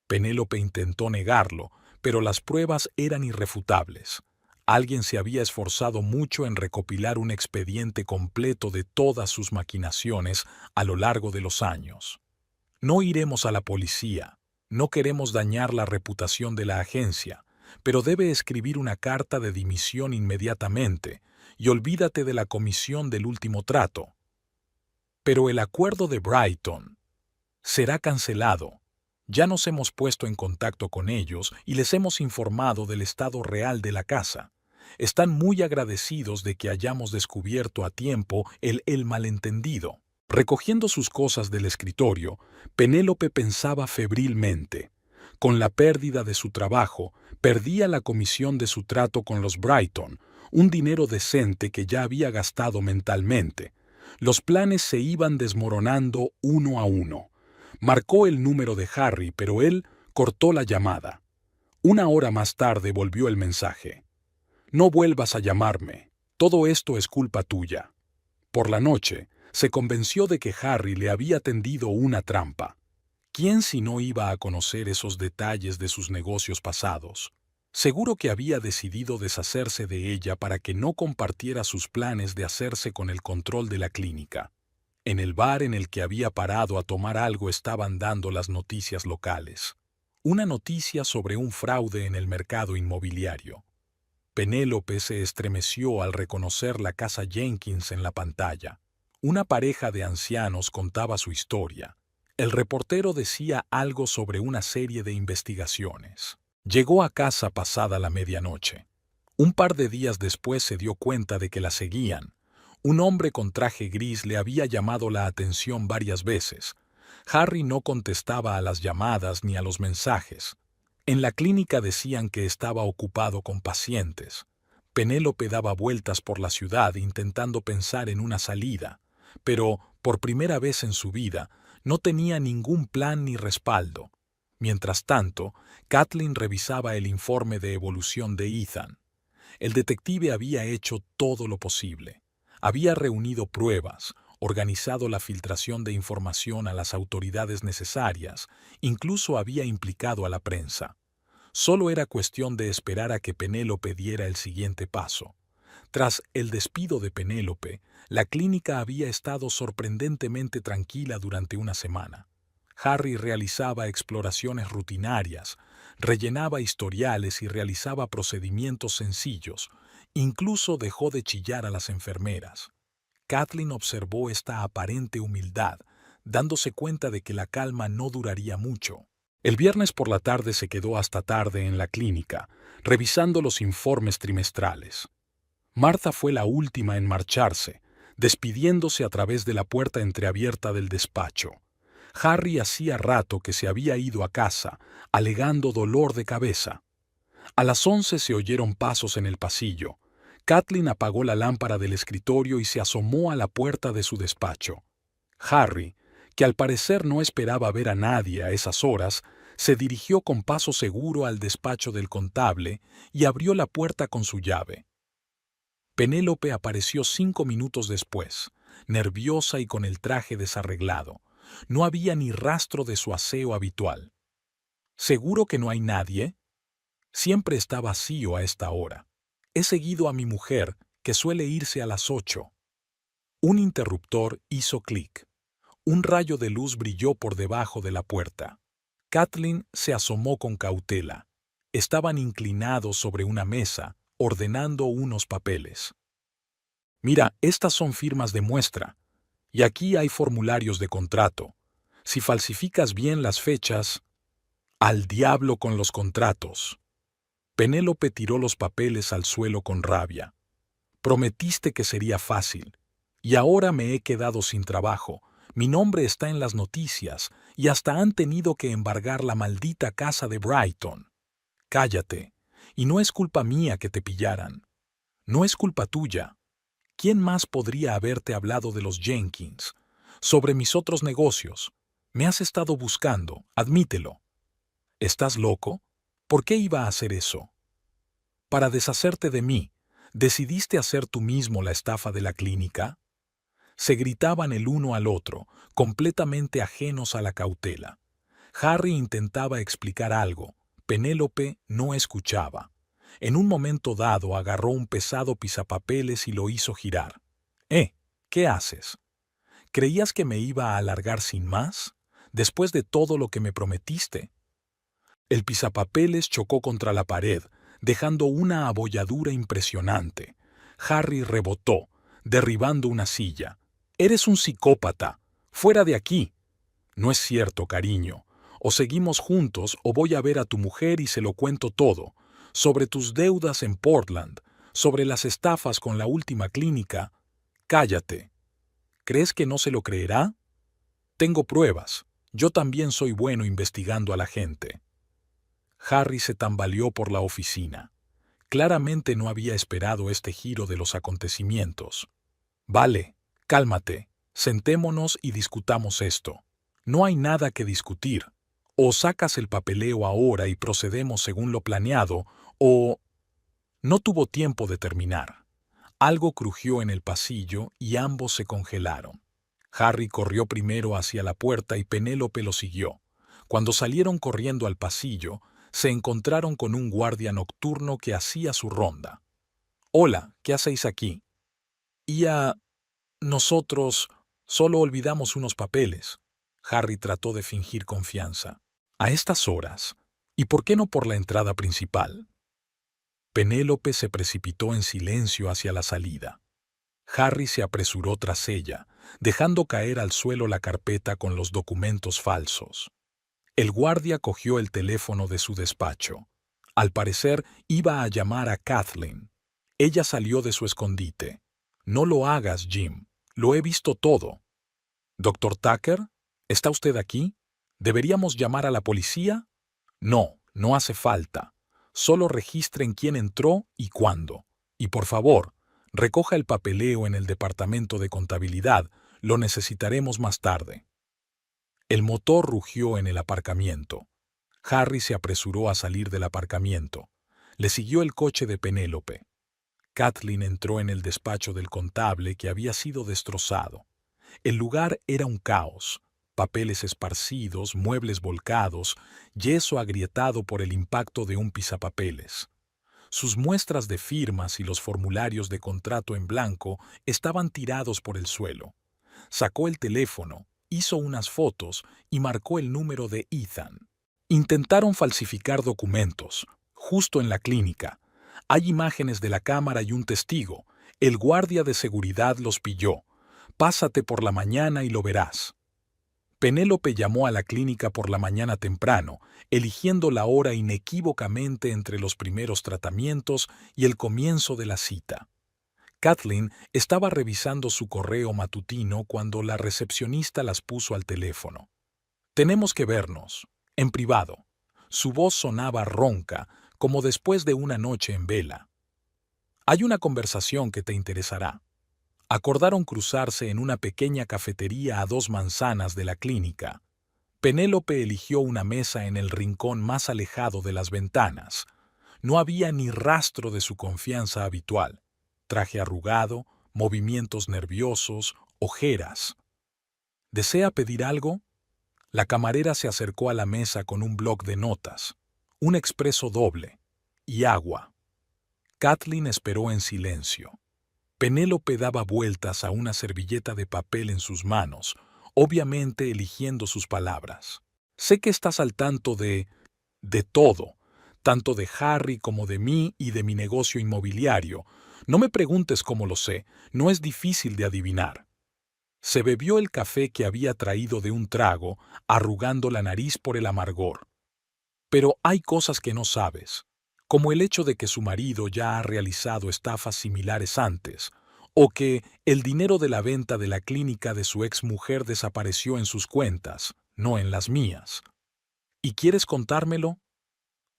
Penélope intentó negarlo, pero las pruebas eran irrefutables. Alguien se había esforzado mucho en recopilar un expediente completo de todas sus maquinaciones a lo largo de los años. No iremos a la policía. No queremos dañar la reputación de la agencia, pero debe escribir una carta de dimisión inmediatamente y olvídate de la comisión del último trato. Pero el acuerdo de Brighton será cancelado. Ya nos hemos puesto en contacto con ellos y les hemos informado del estado real de la casa. Están muy agradecidos de que hayamos descubierto a tiempo el malentendido. Recogiendo sus cosas del escritorio, Penélope pensaba febrilmente. Con la pérdida de su trabajo, perdía la comisión de su trato con los Brighton, un dinero decente que ya había gastado mentalmente. Los planes se iban desmoronando uno a uno. Marcó el número de Harry, pero él cortó la llamada. Una hora más tarde volvió el mensaje. No vuelvas a llamarme. Todo esto es culpa tuya. Por la noche, se convenció de que Harry le había tendido una trampa. ¿Quién si no iba a conocer esos detalles de sus negocios pasados? Seguro que había decidido deshacerse de ella para que no compartiera sus planes de hacerse con el control de la clínica. En el bar en el que había parado a tomar algo estaban dando las noticias locales. Una noticia sobre un fraude en el mercado inmobiliario. Penélope se estremeció al reconocer la casa Jenkins en la pantalla. Una pareja de ancianos contaba su historia. El reportero decía algo sobre una serie de investigaciones. Llegó a casa pasada la medianoche. Un par de días después se dio cuenta de que la seguían. Un hombre con traje gris le había llamado la atención varias veces. Harry no contestaba a las llamadas ni a los mensajes. En la clínica decían que estaba ocupado con pacientes. Penélope daba vueltas por la ciudad intentando pensar en una salida, pero, por primera vez en su vida, no tenía ningún plan ni respaldo. Mientras tanto, Kathleen revisaba el informe de evolución de Ethan. El detective había hecho todo lo posible. Había reunido pruebas, organizado la filtración de información a las autoridades necesarias, incluso había implicado a la prensa. Solo era cuestión de esperar a que Penélope diera el siguiente paso. Tras el despido de Penélope, la clínica había estado sorprendentemente tranquila durante una semana. Harry realizaba exploraciones rutinarias, rellenaba historiales y realizaba procedimientos sencillos. Incluso dejó de chillar a las enfermeras. Kathleen observó esta aparente humildad, dándose cuenta de que la calma no duraría mucho. El viernes por la tarde se quedó hasta tarde en la clínica, revisando los informes trimestrales. Martha fue la última en marcharse, despidiéndose a través de la puerta entreabierta del despacho. Harry hacía rato que se había ido a casa, alegando dolor de cabeza. A las 11 se oyeron pasos en el pasillo. Kathleen apagó la lámpara del escritorio y se asomó a la puerta de su despacho. Harry, que al parecer no esperaba ver a nadie a esas horas, se dirigió con paso seguro al despacho del contable y abrió la puerta con su llave. Penélope apareció 5 minutos después, nerviosa y con el traje desarreglado. No había ni rastro de su aseo habitual. ¿Seguro que no hay nadie? Siempre está vacío a esta hora. He seguido a mi mujer, que suele irse a las 8. Un interruptor hizo clic. Un rayo de luz brilló por debajo de la puerta. Kathleen se asomó con cautela. Estaban inclinados sobre una mesa, ordenando unos papeles. Mira, estas son firmas de muestra. Y aquí hay formularios de contrato. Si falsificas bien las fechas... ¡Al diablo con los contratos! Penélope tiró los papeles al suelo con rabia. Prometiste que sería fácil. Y ahora me he quedado sin trabajo. Mi nombre está en las noticias y hasta han tenido que embargar la maldita casa de Brighton. Cállate. Y no es culpa mía que te pillaran. No es culpa tuya. ¿Quién más podría haberte hablado de los Jenkins? Sobre mis otros negocios. Me has estado buscando, admítelo. ¿Estás loco? ¿Por qué iba a hacer eso? Para deshacerte de mí, ¿decidiste hacer tú mismo la estafa de la clínica? Se gritaban el uno al otro, completamente ajenos a la cautela. Harry intentaba explicar algo. Penélope no escuchaba. En un momento dado agarró un pesado pisapapeles y lo hizo girar. ¿Qué haces? ¿Creías que me iba a alargar sin más? Después de todo lo que me prometiste. El pisapapeles chocó contra la pared, dejando una abolladura impresionante. Harry rebotó, derribando una silla. «Eres un psicópata. ¡Fuera de aquí!». «No es cierto, cariño. O seguimos juntos o voy a ver a tu mujer y se lo cuento todo. Sobre tus deudas en Portland, sobre las estafas con la última clínica». «Cállate. ¿Crees que no se lo creerá? Tengo pruebas. Yo también soy bueno investigando a la gente». Harry se tambaleó por la oficina. Claramente no había esperado este giro de los acontecimientos. «Vale, cálmate. Sentémonos y discutamos esto. No hay nada que discutir. O sacas el papeleo ahora y procedemos según lo planeado, o...». No tuvo tiempo de terminar. Algo crujió en el pasillo y ambos se congelaron. Harry corrió primero hacia la puerta y Penélope lo siguió. Cuando salieron corriendo al pasillo, se encontraron con un guardia nocturno que hacía su ronda. «Hola, ¿qué hacéis aquí?» «Nosotros solo olvidamos unos papeles». Harry trató de fingir confianza. «¿A estas horas? ¿Y por qué no por la entrada principal?». Penélope se precipitó en silencio hacia la salida. Harry se apresuró tras ella, dejando caer al suelo la carpeta con los documentos falsos. El guardia cogió el teléfono de su despacho. Al parecer, iba a llamar a Kathleen. Ella salió de su escondite. «No lo hagas, Jim. Lo he visto todo». «¿Dr. Tucker? ¿Está usted aquí? ¿Deberíamos llamar a la policía?». «No, no hace falta. Solo registren quién entró y cuándo. Y por favor, recoja el papeleo en el departamento de contabilidad. Lo necesitaremos más tarde». El motor rugió en el aparcamiento. Harry se apresuró a salir del aparcamiento. Le siguió el coche de Penélope. Kathleen entró en el despacho del contable que había sido destrozado. El lugar era un caos. Papeles esparcidos, muebles volcados, yeso agrietado por el impacto de un pisapapeles. Sus muestras de firmas y los formularios de contrato en blanco estaban tirados por el suelo. Sacó el teléfono, hizo unas fotos y marcó el número de Ethan. Intentaron falsificar documentos, justo en la clínica. Hay imágenes de la cámara y un testigo. El guardia de seguridad los pilló. Pásate por la mañana y lo verás. Penélope llamó a la clínica por la mañana temprano, eligiendo la hora inequívocamente entre los primeros tratamientos y el comienzo de la cita. Kathleen estaba revisando su correo matutino cuando la recepcionista las puso al teléfono. «Tenemos que vernos, en privado». Su voz sonaba ronca, como después de una noche en vela. «Hay una conversación que te interesará». Acordaron cruzarse en una pequeña cafetería a 2 manzanas de la clínica. Penélope eligió una mesa en el rincón más alejado de las ventanas. No había ni rastro de su confianza habitual. Traje arrugado, movimientos nerviosos, ojeras. «¿Desea pedir algo?». La camarera se acercó a la mesa con un bloc de notas, un expreso doble y agua. Kathleen esperó en silencio. Penélope daba vueltas a una servilleta de papel en sus manos, obviamente eligiendo sus palabras. «Sé que estás al tanto de todo, tanto de Harry como de mí y de mi negocio inmobiliario. No me preguntes cómo lo sé, no es difícil de adivinar». Se bebió el café que había traído de un trago, arrugando la nariz por el amargor. «Pero hay cosas que no sabes, como el hecho de que su marido ya ha realizado estafas similares antes, o que el dinero de la venta de la clínica de su exmujer desapareció en sus cuentas, no en las mías. ¿Y quieres contármelo?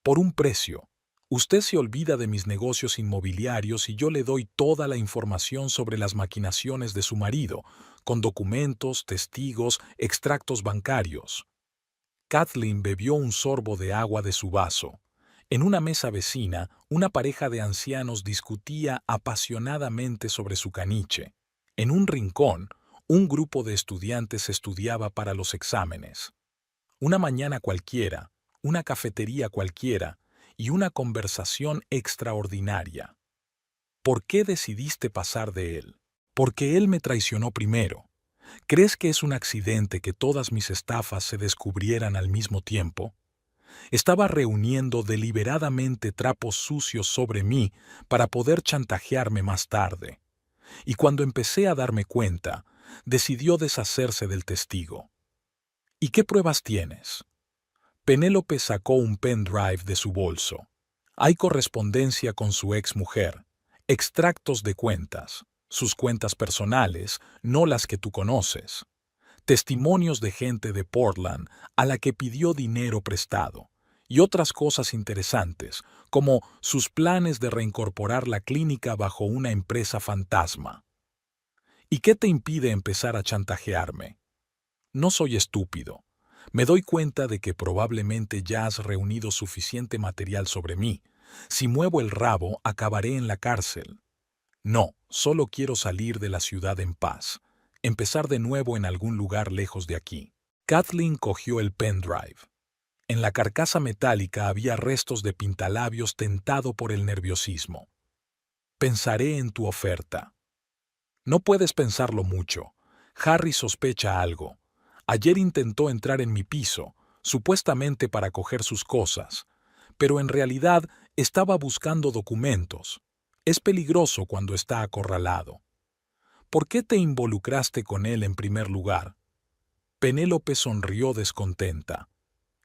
Por un precio. Usted se olvida de mis negocios inmobiliarios y yo le doy toda la información sobre las maquinaciones de su marido, con documentos, testigos, extractos bancarios». Kathleen bebió un sorbo de agua de su vaso. En una mesa vecina, una pareja de ancianos discutía apasionadamente sobre su caniche. En un rincón, un grupo de estudiantes estudiaba para los exámenes. Una mañana cualquiera, una cafetería cualquiera y una conversación extraordinaria. ¿Por qué decidiste pasar de él? Porque él me traicionó primero. ¿Crees que es un accidente que todas mis estafas se descubrieran al mismo tiempo? Estaba reuniendo deliberadamente trapos sucios sobre mí para poder chantajearme más tarde. Y cuando empecé a darme cuenta, decidió deshacerse del testigo. ¿Y qué pruebas tienes? Penélope sacó un pendrive de su bolso. Hay correspondencia con su exmujer, extractos de cuentas, sus cuentas personales, no las que tú conoces, testimonios de gente de Portland a la que pidió dinero prestado, y otras cosas interesantes, como sus planes de reincorporar la clínica bajo una empresa fantasma. ¿Y qué te impide empezar a chantajearme? No soy estúpido. Me doy cuenta de que probablemente ya has reunido suficiente material sobre mí. Si muevo el rabo, acabaré en la cárcel. No, solo quiero salir de la ciudad en paz. Empezar de nuevo en algún lugar lejos de aquí. Kathleen cogió el pendrive. En la carcasa metálica había restos de pintalabios tentado por el nerviosismo. Pensaré en tu oferta. No puedes pensarlo mucho. Harry sospecha algo. Ayer intentó entrar en mi piso, supuestamente para coger sus cosas, pero en realidad estaba buscando documentos. Es peligroso cuando está acorralado. ¿Por qué te involucraste con él en primer lugar? Penélope sonrió descontenta.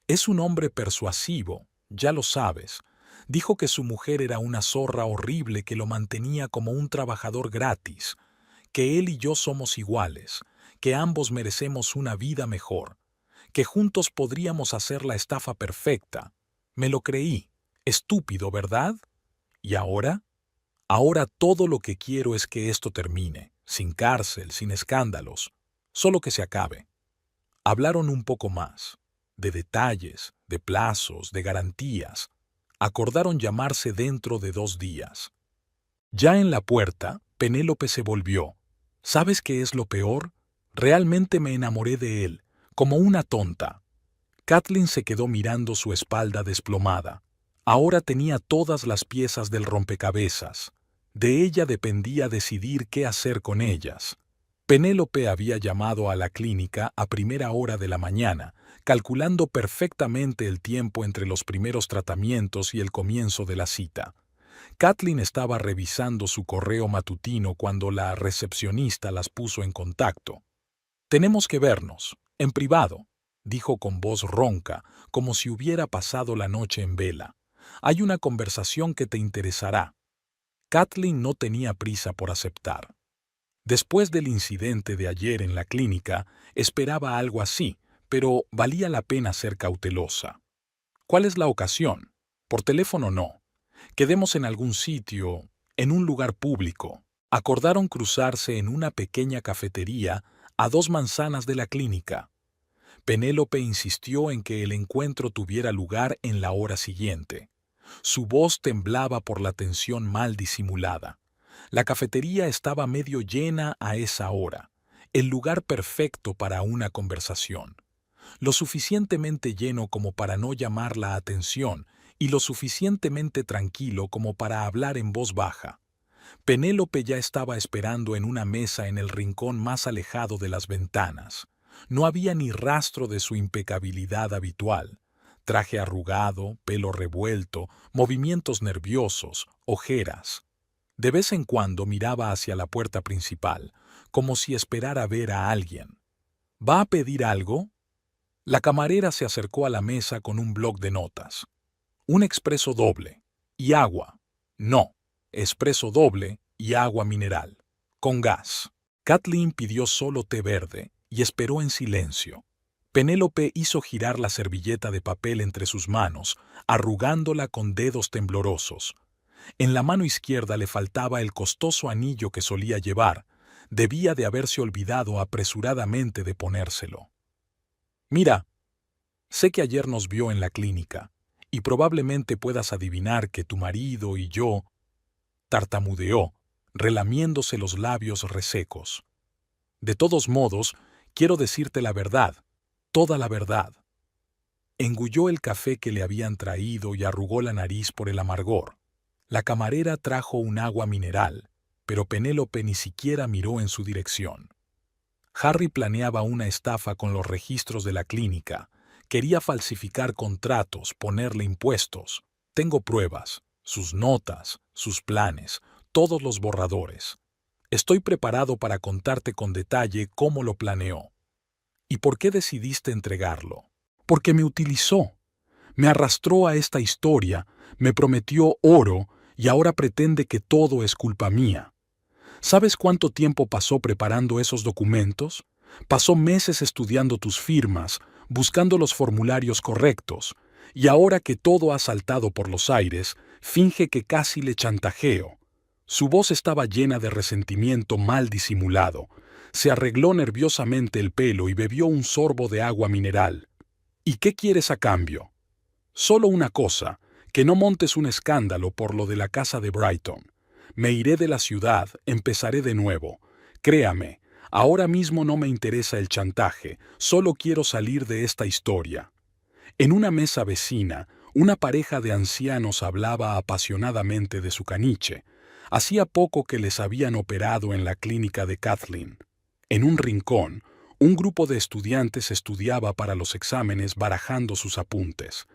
Es un hombre persuasivo, ya lo sabes. Dijo que su mujer era una zorra horrible que lo mantenía como un trabajador gratis, que él y yo somos iguales, que ambos merecemos una vida mejor, que juntos podríamos hacer la estafa perfecta. Me lo creí. Estúpido, ¿verdad? ¿Y ahora? Ahora todo lo que quiero es que esto termine, sin cárcel, sin escándalos, solo que se acabe. Hablaron un poco más, de detalles, de plazos, de garantías. Acordaron llamarse dentro de 2 días. Ya en la puerta, Penélope se volvió. ¿Sabes qué es lo peor? Realmente me enamoré de él, como una tonta. Kathleen se quedó mirando su espalda desplomada. Ahora tenía todas las piezas del rompecabezas. De ella dependía decidir qué hacer con ellas. Penélope había llamado a la clínica a primera hora de la mañana, calculando perfectamente el tiempo entre los primeros tratamientos y el comienzo de la cita. Kathleen estaba revisando su correo matutino cuando la recepcionista las puso en contacto. «Tenemos que vernos, en privado», dijo con voz ronca, como si hubiera pasado la noche en vela. «Hay una conversación que te interesará». Kathleen no tenía prisa por aceptar. Después del incidente de ayer en la clínica, esperaba algo así, pero valía la pena ser cautelosa. «¿Cuál es la ocasión? Por teléfono no. Quedemos en algún sitio, en un lugar público». Acordaron cruzarse en una pequeña cafetería a 2 manzanas de la clínica. Penélope insistió en que el encuentro tuviera lugar en la hora siguiente. Su voz temblaba por la tensión mal disimulada. La cafetería estaba medio llena a esa hora, el lugar perfecto para una conversación. Lo suficientemente lleno como para no llamar la atención y lo suficientemente tranquilo como para hablar en voz baja. Penélope ya estaba esperando en una mesa en el rincón más alejado de las ventanas. No había ni rastro de su impecabilidad habitual. Traje arrugado, pelo revuelto, movimientos nerviosos, ojeras. De vez en cuando miraba hacia la puerta principal, como si esperara ver a alguien. ¿Va a pedir algo? La camarera se acercó a la mesa con un bloc de notas. Un expreso doble. Y agua. No. Expreso doble y agua mineral. Con gas. Kathleen pidió solo té verde y esperó en silencio. Penélope hizo girar la servilleta de papel entre sus manos, arrugándola con dedos temblorosos. En la mano izquierda le faltaba el costoso anillo que solía llevar. Debía de haberse olvidado apresuradamente de ponérselo. «Mira, sé que ayer nos vio en la clínica, y probablemente puedas adivinar que tu marido y yo... Tartamudeó, relamiéndose los labios resecos. De todos modos, quiero decirte la verdad, toda la verdad. Engulló el café que le habían traído y arrugó la nariz por el amargor. La camarera trajo un agua mineral, pero Penélope ni siquiera miró en su dirección. Harry planeaba una estafa con los registros de la clínica. Quería falsificar contratos, ponerle impuestos. Tengo pruebas, sus notas, sus planes, todos los borradores. Estoy preparado para contarte con detalle cómo lo planeó. ¿Y por qué decidiste entregarlo? Porque me utilizó. Me arrastró a esta historia, me prometió oro y ahora pretende que todo es culpa mía. ¿Sabes cuánto tiempo pasó preparando esos documentos? Pasó meses estudiando tus firmas, buscando los formularios correctos, y ahora que todo ha saltado por los aires, finge que casi le chantajeo. Su voz estaba llena de resentimiento mal disimulado. Se arregló nerviosamente el pelo y bebió un sorbo de agua mineral. ¿Y qué quieres a cambio? Solo una cosa, que no montes un escándalo por lo de la casa de Brighton. Me iré de la ciudad, empezaré de nuevo. Créame, ahora mismo no me interesa el chantaje, solo quiero salir de esta historia. En una mesa vecina, una pareja de ancianos hablaba apasionadamente de su caniche. Hacía poco que les habían operado en la clínica de Kathleen. En un rincón, un grupo de estudiantes estudiaba para los exámenes barajando sus apuntes.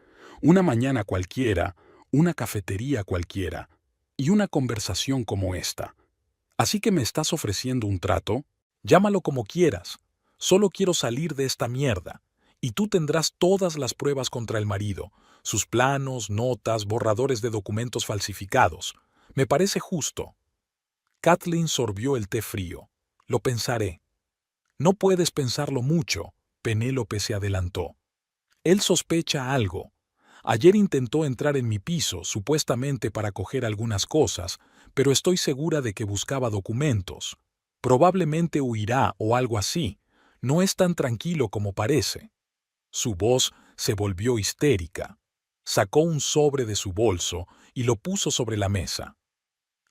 Una mañana cualquiera, una cafetería cualquiera, y una conversación como esta. ¿Así que me estás ofreciendo un trato? Llámalo como quieras. Solo quiero salir de esta mierda. Y tú tendrás todas las pruebas contra el marido, sus planos, notas, borradores de documentos falsificados. Me parece justo. Kathleen sorbió el té frío. Lo pensaré. No puedes pensarlo mucho, Penélope se adelantó. Él sospecha algo. Ayer intentó entrar en mi piso, supuestamente para coger algunas cosas, pero estoy segura de que buscaba documentos. Probablemente huirá o algo así. No es tan tranquilo como parece. Su voz se volvió histérica. Sacó un sobre de su bolso y lo puso sobre la mesa.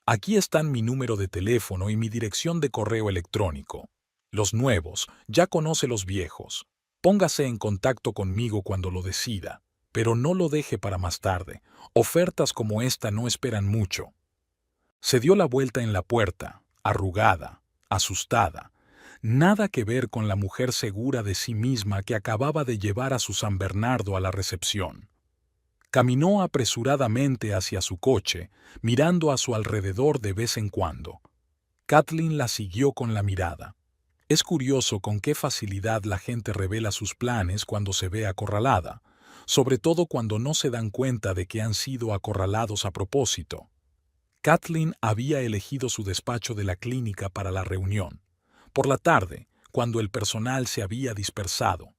Aquí están mi número de teléfono y mi dirección de correo electrónico. Los nuevos, ya conoce los viejos. Póngase en contacto conmigo cuando lo decida. Pero no lo deje para más tarde. Ofertas como esta no esperan mucho. Se dio la vuelta en la puerta, arrugada, asustada. Nada que ver con la mujer segura de sí misma que acababa de llevar a su San Bernardo a la recepción. Caminó apresuradamente hacia su coche, mirando a su alrededor de vez en cuando. Kathleen la siguió con la mirada. Es curioso con qué facilidad la gente revela sus planes cuando se ve acorralada, sobre todo cuando no se dan cuenta de que han sido acorralados a propósito. Kathleen había elegido su despacho de la clínica para la reunión. Por la tarde, cuando el personal se había dispersado,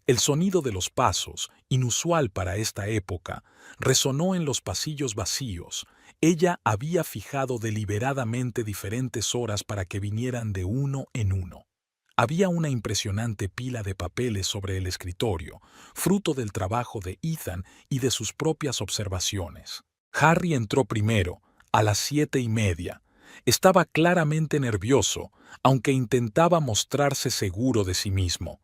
el sonido de los pasos, inusual para esta época, resonó en los pasillos vacíos. Ella había fijado deliberadamente diferentes horas para que vinieran de uno en uno. Había una impresionante pila de papeles sobre el escritorio, fruto del trabajo de Ethan y de sus propias observaciones. Harry entró primero, a las 7:30. Estaba claramente nervioso, aunque intentaba mostrarse seguro de sí mismo.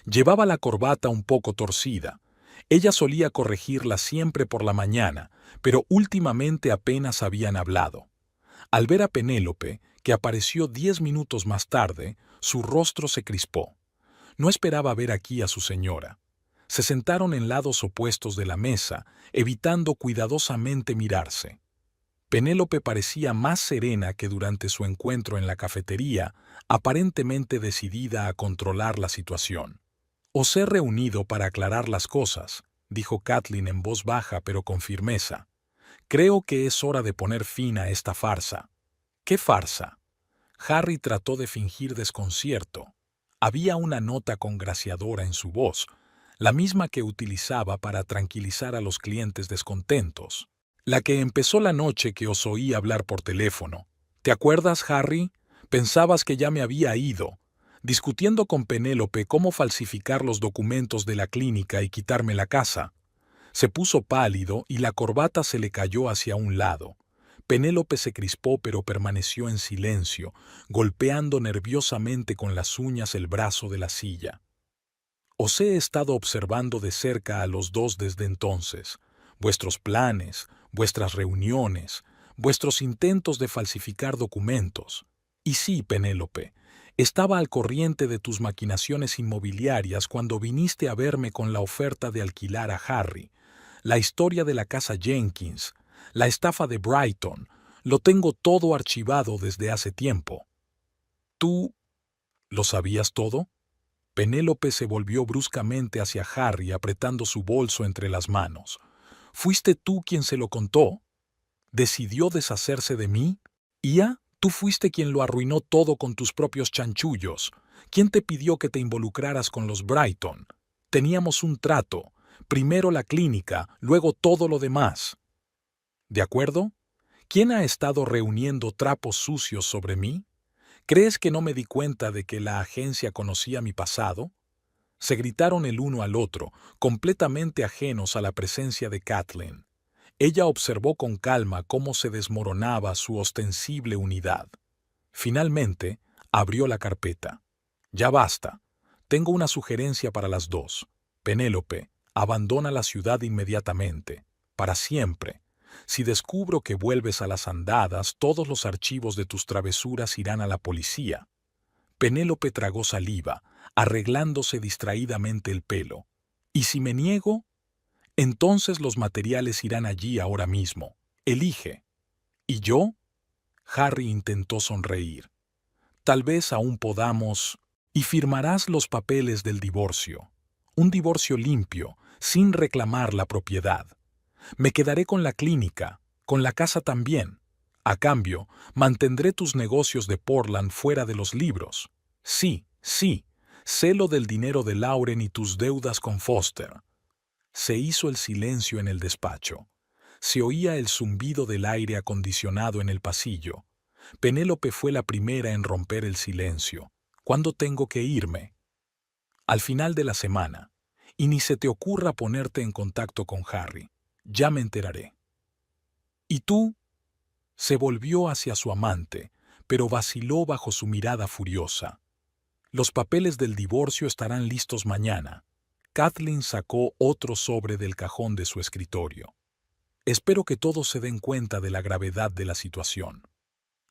Llevaba la corbata un poco torcida. Ella solía corregirla siempre por la mañana, pero últimamente apenas habían hablado. Al ver a Penélope, que apareció 10 minutos más tarde, su rostro se crispó. No esperaba ver aquí a su señora. Se sentaron en lados opuestos de la mesa, evitando cuidadosamente mirarse. Penélope parecía más serena que durante su encuentro en la cafetería, aparentemente decidida a controlar la situación. «Os he reunido para aclarar las cosas», dijo Kathleen en voz baja pero con firmeza. «Creo que es hora de poner fin a esta farsa». «¿Qué farsa?». Harry trató de fingir desconcierto. Había una nota congraciadora en su voz, la misma que utilizaba para tranquilizar a los clientes descontentos. «La que empezó la noche que os oí hablar por teléfono. ¿Te acuerdas, Harry? Pensabas que ya me había ido, discutiendo con Penélope cómo falsificar los documentos de la clínica y quitarme la casa. Se puso pálido y la corbata se le cayó hacia un lado. Penélope se crispó pero permaneció en silencio, golpeando nerviosamente con las uñas el brazo de la silla. Os he estado observando de cerca a los dos desde entonces. Vuestros planes, vuestras reuniones, vuestros intentos de falsificar documentos. Y sí, Penélope, estaba al corriente de tus maquinaciones inmobiliarias cuando viniste a verme con la oferta de alquilar a Harry. La historia de la casa Jenkins, la estafa de Brighton, lo tengo todo archivado desde hace tiempo. ¿Tú lo sabías todo? Penélope se volvió bruscamente hacia Harry apretando su bolso entre las manos. ¿Fuiste tú quien se lo contó? ¿Decidió deshacerse de mí? ¿Ia? Tú fuiste quien lo arruinó todo con tus propios chanchullos. ¿Quién te pidió que te involucraras con los Brighton? Teníamos un trato. Primero la clínica, luego todo lo demás. ¿De acuerdo? ¿Quién ha estado reuniendo trapos sucios sobre mí? ¿Crees que no me di cuenta de que la agencia conocía mi pasado? Se gritaron el uno al otro, completamente ajenos a la presencia de Kathleen. Ella observó con calma cómo se desmoronaba su ostensible unidad. Finalmente, abrió la carpeta. Ya basta. Tengo una sugerencia para las dos. Penélope, abandona la ciudad inmediatamente. Para siempre. Si descubro que vuelves a las andadas, todos los archivos de tus travesuras irán a la policía. Penélope tragó saliva, arreglándose distraídamente el pelo. ¿Y si me niego? Entonces los materiales irán allí ahora mismo. Elige. ¿Y yo? Harry intentó sonreír. Tal vez aún podamos... Y firmarás los papeles del divorcio. Un divorcio limpio, sin reclamar la propiedad. Me quedaré con la clínica, con la casa también. A cambio, mantendré tus negocios de Portland fuera de los libros. Sí, sí, sé lo del dinero de Lauren y tus deudas con Foster. Se hizo el silencio en el despacho. Se oía el zumbido del aire acondicionado en el pasillo. Penélope fue la primera en romper el silencio. ¿Cuándo tengo que irme? Al final de la semana. Y ni se te ocurra ponerte en contacto con Harry. Ya me enteraré. ¿Y tú? Se volvió hacia su amante, pero vaciló bajo su mirada furiosa. Los papeles del divorcio estarán listos mañana. Kathleen sacó otro sobre del cajón de su escritorio. Espero que todos se den cuenta de la gravedad de la situación.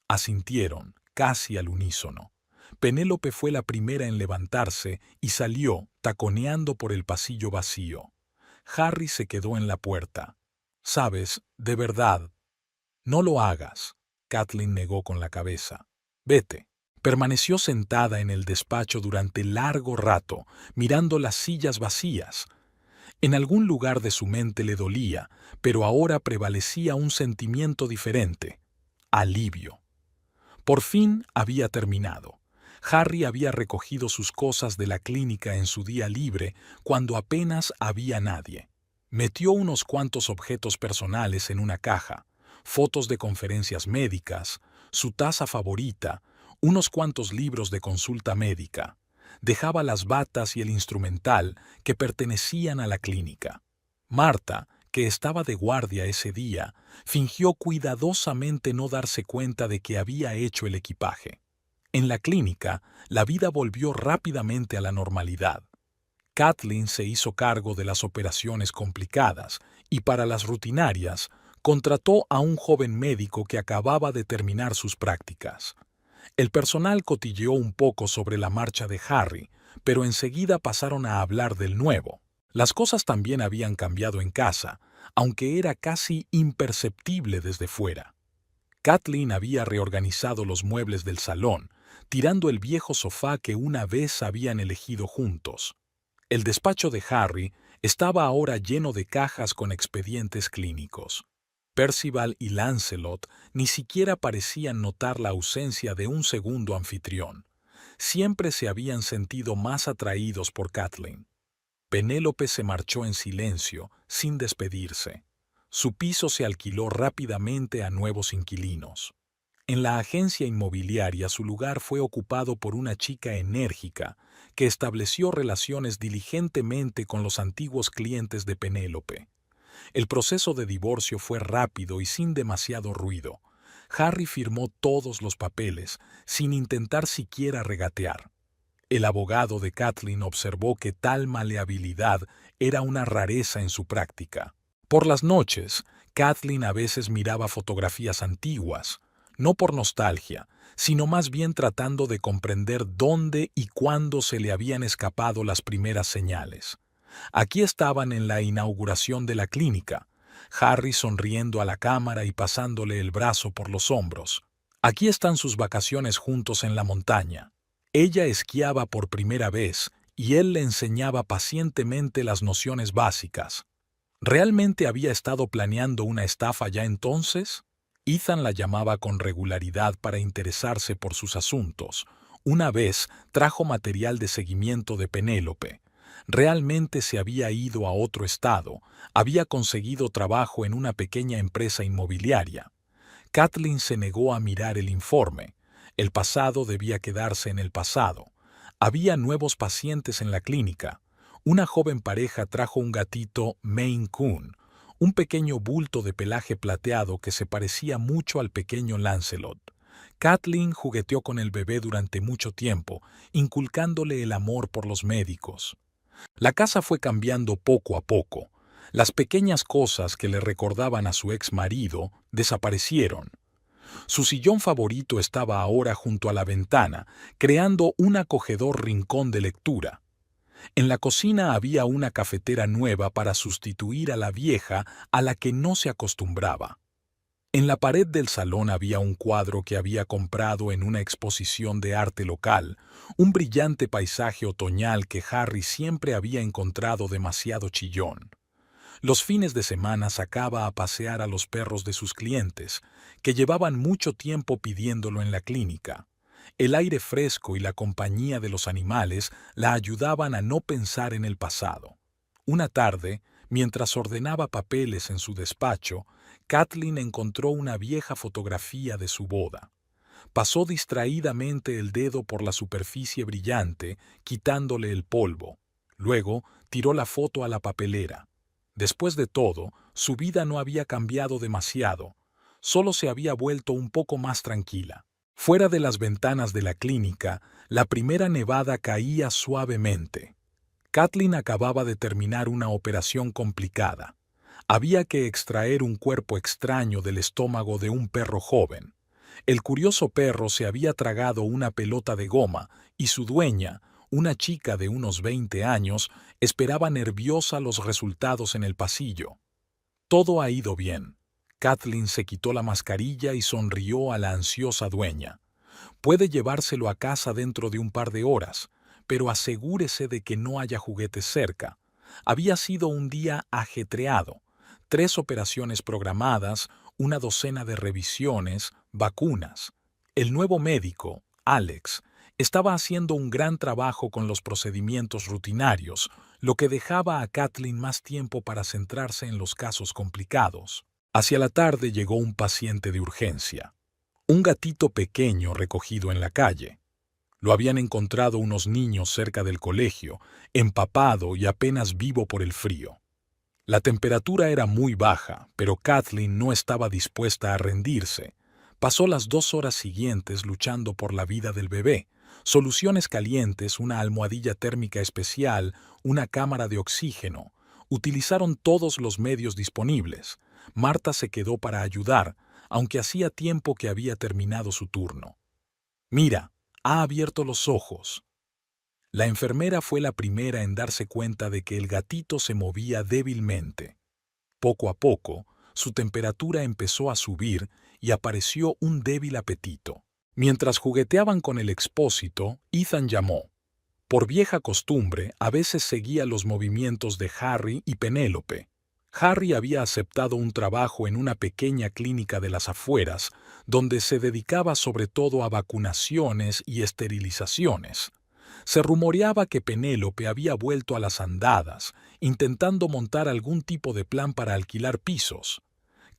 Asintieron, casi al unísono. Penélope fue la primera en levantarse y salió, taconeando por el pasillo vacío. Harry se quedó en la puerta. «Sabes, de verdad, no lo hagas», Kathleen negó con la cabeza. «Vete». Permaneció sentada en el despacho durante largo rato, mirando las sillas vacías. En algún lugar de su mente le dolía, pero ahora prevalecía un sentimiento diferente: alivio. Por fin había terminado. Harry había recogido sus cosas de la clínica en su día libre, cuando apenas había nadie. Metió unos cuantos objetos personales en una caja: fotos de conferencias médicas, su taza favorita, unos cuantos libros de consulta médica. Dejaba las batas y el instrumental que pertenecían a la clínica. Marta, que estaba de guardia ese día, fingió cuidadosamente no darse cuenta de que había hecho el equipaje. En la clínica, la vida volvió rápidamente a la normalidad. Kathleen se hizo cargo de las operaciones complicadas y, para las rutinarias, contrató a un joven médico que acababa de terminar sus prácticas. El personal cotilleó un poco sobre la marcha de Harry, pero enseguida pasaron a hablar del nuevo. Las cosas también habían cambiado en casa, aunque era casi imperceptible desde fuera. Kathleen había reorganizado los muebles del salón, tirando el viejo sofá que una vez habían elegido juntos. El despacho de Harry estaba ahora lleno de cajas con expedientes clínicos. Percival y Lancelot ni siquiera parecían notar la ausencia de un segundo anfitrión. Siempre se habían sentido más atraídos por Kathleen. Penélope se marchó en silencio, sin despedirse. Su piso se alquiló rápidamente a nuevos inquilinos. En la agencia inmobiliaria su lugar fue ocupado por una chica enérgica que estableció relaciones diligentemente con los antiguos clientes de Penélope. El proceso de divorcio fue rápido y sin demasiado ruido. Harry firmó todos los papeles, sin intentar siquiera regatear. El abogado de Kathleen observó que tal maleabilidad era una rareza en su práctica. Por las noches, Kathleen a veces miraba fotografías antiguas, no por nostalgia, sino más bien tratando de comprender dónde y cuándo se le habían escapado las primeras señales. Aquí estaban en la inauguración de la clínica, Harry sonriendo a la cámara y pasándole el brazo por los hombros. Aquí están sus vacaciones juntos en la montaña. Ella esquiaba por primera vez y él le enseñaba pacientemente las nociones básicas. ¿Realmente había estado planeando una estafa ya entonces? Ethan la llamaba con regularidad para interesarse por sus asuntos. Una vez trajo material de seguimiento de Penélope. Realmente se había ido a otro estado, había conseguido trabajo en una pequeña empresa inmobiliaria. Kathleen se negó a mirar el informe. El pasado debía quedarse en el pasado. Había nuevos pacientes en la clínica. Una joven pareja trajo un gatito Maine Coon, un pequeño bulto de pelaje plateado que se parecía mucho al pequeño Lancelot. Kathleen jugueteó con el bebé durante mucho tiempo, inculcándole el amor por los médicos. La casa fue cambiando poco a poco. Las pequeñas cosas que le recordaban a su ex marido desaparecieron. Su sillón favorito estaba ahora junto a la ventana, creando un acogedor rincón de lectura. En la cocina había una cafetera nueva para sustituir a la vieja a la que no se acostumbraba. En la pared del salón había un cuadro que había comprado en una exposición de arte local, un brillante paisaje otoñal que Harry siempre había encontrado demasiado chillón. Los fines de semana sacaba a pasear a los perros de sus clientes, que llevaban mucho tiempo pidiéndolo en la clínica. El aire fresco y la compañía de los animales la ayudaban a no pensar en el pasado. Una tarde, mientras ordenaba papeles en su despacho, Kathleen encontró una vieja fotografía de su boda. Pasó distraídamente el dedo por la superficie brillante, quitándole el polvo. Luego tiró la foto a la papelera. Después de todo, su vida no había cambiado demasiado, solo se había vuelto un poco más tranquila. Fuera de las ventanas de la clínica, la primera nevada caía suavemente. Kathleen acababa de terminar una operación complicada. Había que extraer un cuerpo extraño del estómago de un perro joven. El curioso perro se había tragado una pelota de goma y su dueña, una chica de unos 20 años, esperaba nerviosa los resultados en el pasillo. Todo ha ido bien. Kathleen se quitó la mascarilla y sonrió a la ansiosa dueña. Puede llevárselo a casa dentro de un par de horas, pero asegúrese de que no haya juguetes cerca. Había sido un día ajetreado. 3 operaciones programadas, una docena de revisiones, vacunas. El nuevo médico, Alex, estaba haciendo un gran trabajo con los procedimientos rutinarios, lo que dejaba a Kathleen más tiempo para centrarse en los casos complicados. Hacia la tarde llegó un paciente de urgencia. Un gatito pequeño recogido en la calle. Lo habían encontrado unos niños cerca del colegio, empapado y apenas vivo por el frío. La temperatura era muy baja, pero Kathleen no estaba dispuesta a rendirse. Pasó las 2 horas siguientes luchando por la vida del bebé. Soluciones calientes, una almohadilla térmica especial, una cámara de oxígeno. Utilizaron todos los medios disponibles. Marta se quedó para ayudar, aunque hacía tiempo que había terminado su turno. «Mira, ha abierto los ojos». La enfermera fue la primera en darse cuenta de que el gatito se movía débilmente. Poco a poco, su temperatura empezó a subir y apareció un débil apetito. Mientras jugueteaban con el expósito, Ethan llamó. Por vieja costumbre, a veces seguía los movimientos de Harry y Penélope. Harry había aceptado un trabajo en una pequeña clínica de las afueras, donde se dedicaba sobre todo a vacunaciones y esterilizaciones. Se rumoreaba que Penélope había vuelto a las andadas, intentando montar algún tipo de plan para alquilar pisos.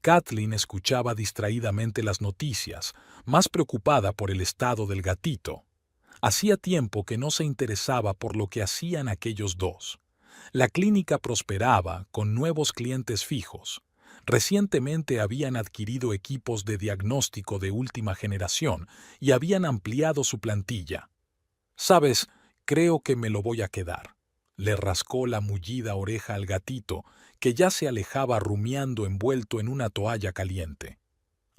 Kathleen escuchaba distraídamente las noticias, más preocupada por el estado del gatito. Hacía tiempo que no se interesaba por lo que hacían aquellos dos. La clínica prosperaba con nuevos clientes fijos. Recientemente habían adquirido equipos de diagnóstico de última generación y habían ampliado su plantilla. «Sabes, creo que me lo voy a quedar», le rascó la mullida oreja al gatito, que ya se alejaba rumiando envuelto en una toalla caliente.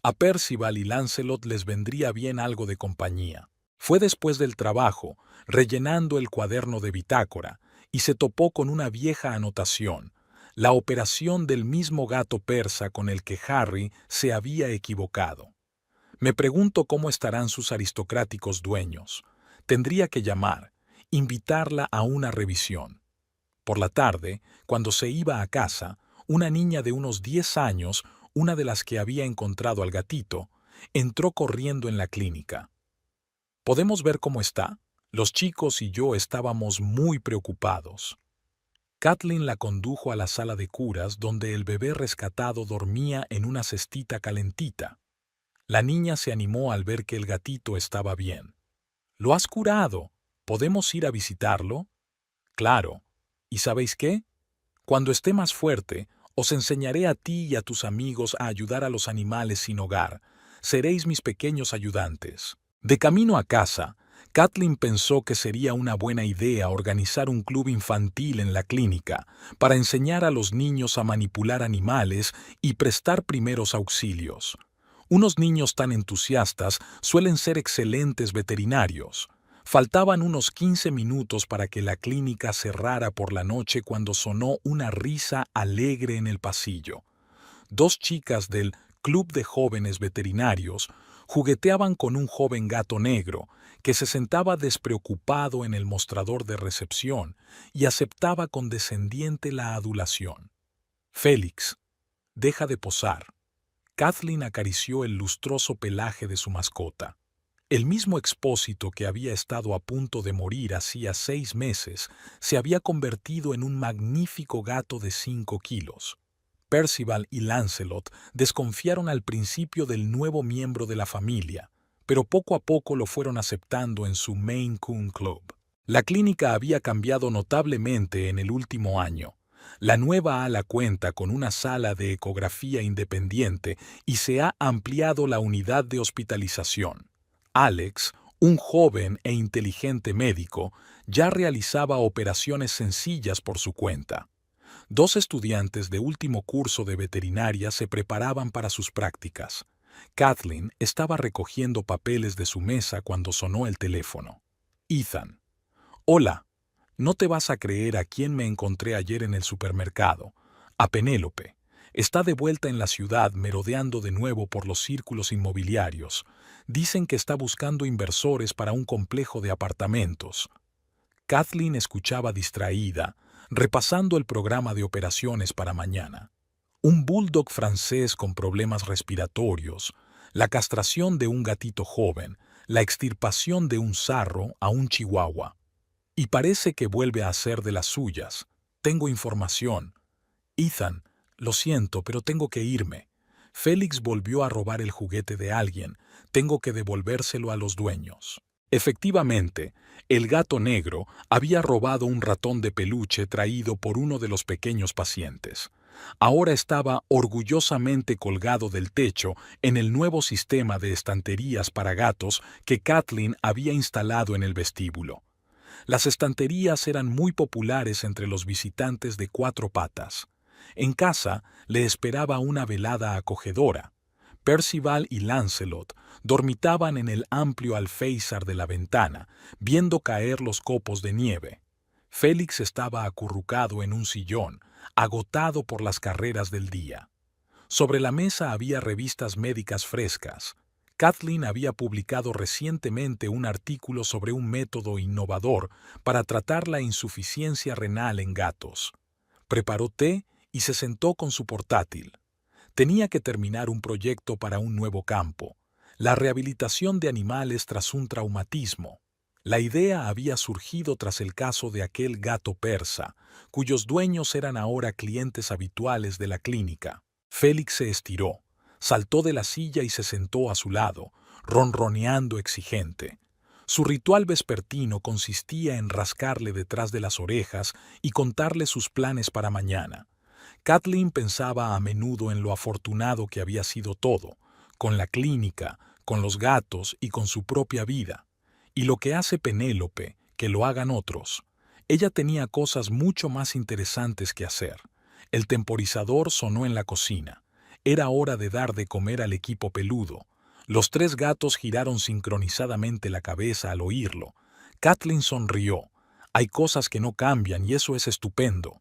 A Percival y Lancelot les vendría bien algo de compañía. Fue después del trabajo, rellenando el cuaderno de bitácora, y se topó con una vieja anotación, la operación del mismo gato persa con el que Harry se había equivocado. Me pregunto cómo estarán sus aristocráticos dueños. Tendría que llamar, invitarla a una revisión. Por la tarde, cuando se iba a casa, una niña de unos 10 años, una de las que había encontrado al gatito, entró corriendo en la clínica. ¿Podemos ver cómo está? Los chicos y yo estábamos muy preocupados. Kathleen la condujo a la sala de curas donde el bebé rescatado dormía en una cestita calentita. La niña se animó al ver que el gatito estaba bien. «¿Lo has curado? ¿Podemos ir a visitarlo?» «Claro. ¿Y sabéis qué? Cuando esté más fuerte, os enseñaré a ti y a tus amigos a ayudar a los animales sin hogar. Seréis mis pequeños ayudantes». De camino a casa, Kathleen pensó que sería una buena idea organizar un club infantil en la clínica para enseñar a los niños a manipular animales y prestar primeros auxilios. Unos niños tan entusiastas suelen ser excelentes veterinarios. Faltaban unos 15 minutos para que la clínica cerrara por la noche cuando sonó una risa alegre en el pasillo. Dos chicas del Club de Jóvenes Veterinarios jugueteaban con un joven gato negro que se sentaba despreocupado en el mostrador de recepción y aceptaba condescendiente la adulación. «Félix, deja de posar». Kathleen acarició el lustroso pelaje de su mascota. El mismo Expósito que había estado a punto de morir hacía 6 meses se había convertido en un magnífico gato de 5 kilos. Percival y Lancelot desconfiaron al principio del nuevo miembro de la familia, pero poco a poco lo fueron aceptando en su Maine Coon Club. La clínica había cambiado notablemente en el último año. La nueva ala cuenta con una sala de ecografía independiente y se ha ampliado la unidad de hospitalización. Alex, un joven e inteligente médico, ya realizaba operaciones sencillas por su cuenta. 2 estudiantes de último curso de veterinaria se preparaban para sus prácticas. Kathleen estaba recogiendo papeles de su mesa cuando sonó el teléfono. Ethan. «Hola. No te vas a creer a quién me encontré ayer en el supermercado. A Penélope. Está de vuelta en la ciudad merodeando de nuevo por los círculos inmobiliarios. Dicen que está buscando inversores para un complejo de apartamentos». Kathleen escuchaba distraída, repasando el programa de operaciones para mañana. Un bulldog francés con problemas respiratorios, la castración de un gatito joven, la extirpación de un sarro a un chihuahua. Y parece que vuelve a hacer de las suyas. Tengo información. Ethan, lo siento, pero tengo que irme. Félix volvió a robar el juguete de alguien. Tengo que devolvérselo a los dueños. Efectivamente, el gato negro había robado un ratón de peluche traído por uno de los pequeños pacientes. Ahora estaba orgullosamente colgado del techo en el nuevo sistema de estanterías para gatos que Kathleen había instalado en el vestíbulo. Las estanterías eran muy populares entre los visitantes de 4 patas. En casa le esperaba una velada acogedora. Percival y Lancelot dormitaban en el amplio alféizar de la ventana, viendo caer los copos de nieve. Félix estaba acurrucado en un sillón, agotado por las carreras del día. Sobre la mesa había revistas médicas frescas. Kathleen había publicado recientemente un artículo sobre un método innovador para tratar la insuficiencia renal en gatos. Preparó té y se sentó con su portátil. Tenía que terminar un proyecto para un nuevo campo, la rehabilitación de animales tras un traumatismo. La idea había surgido tras el caso de aquel gato persa, cuyos dueños eran ahora clientes habituales de la clínica. Félix se estiró, saltó de la silla y se sentó a su lado, ronroneando exigente. Su ritual vespertino consistía en rascarle detrás de las orejas y contarle sus planes para mañana. Kathleen pensaba a menudo en lo afortunado que había sido todo, con la clínica, con los gatos y con su propia vida. Y lo que hace Penélope, que lo hagan otros. Ella tenía cosas mucho más interesantes que hacer. El temporizador sonó en la cocina. Era hora de dar de comer al equipo peludo. Los tres gatos giraron sincronizadamente la cabeza al oírlo. Kathleen sonrió. Hay cosas que no cambian y eso es estupendo.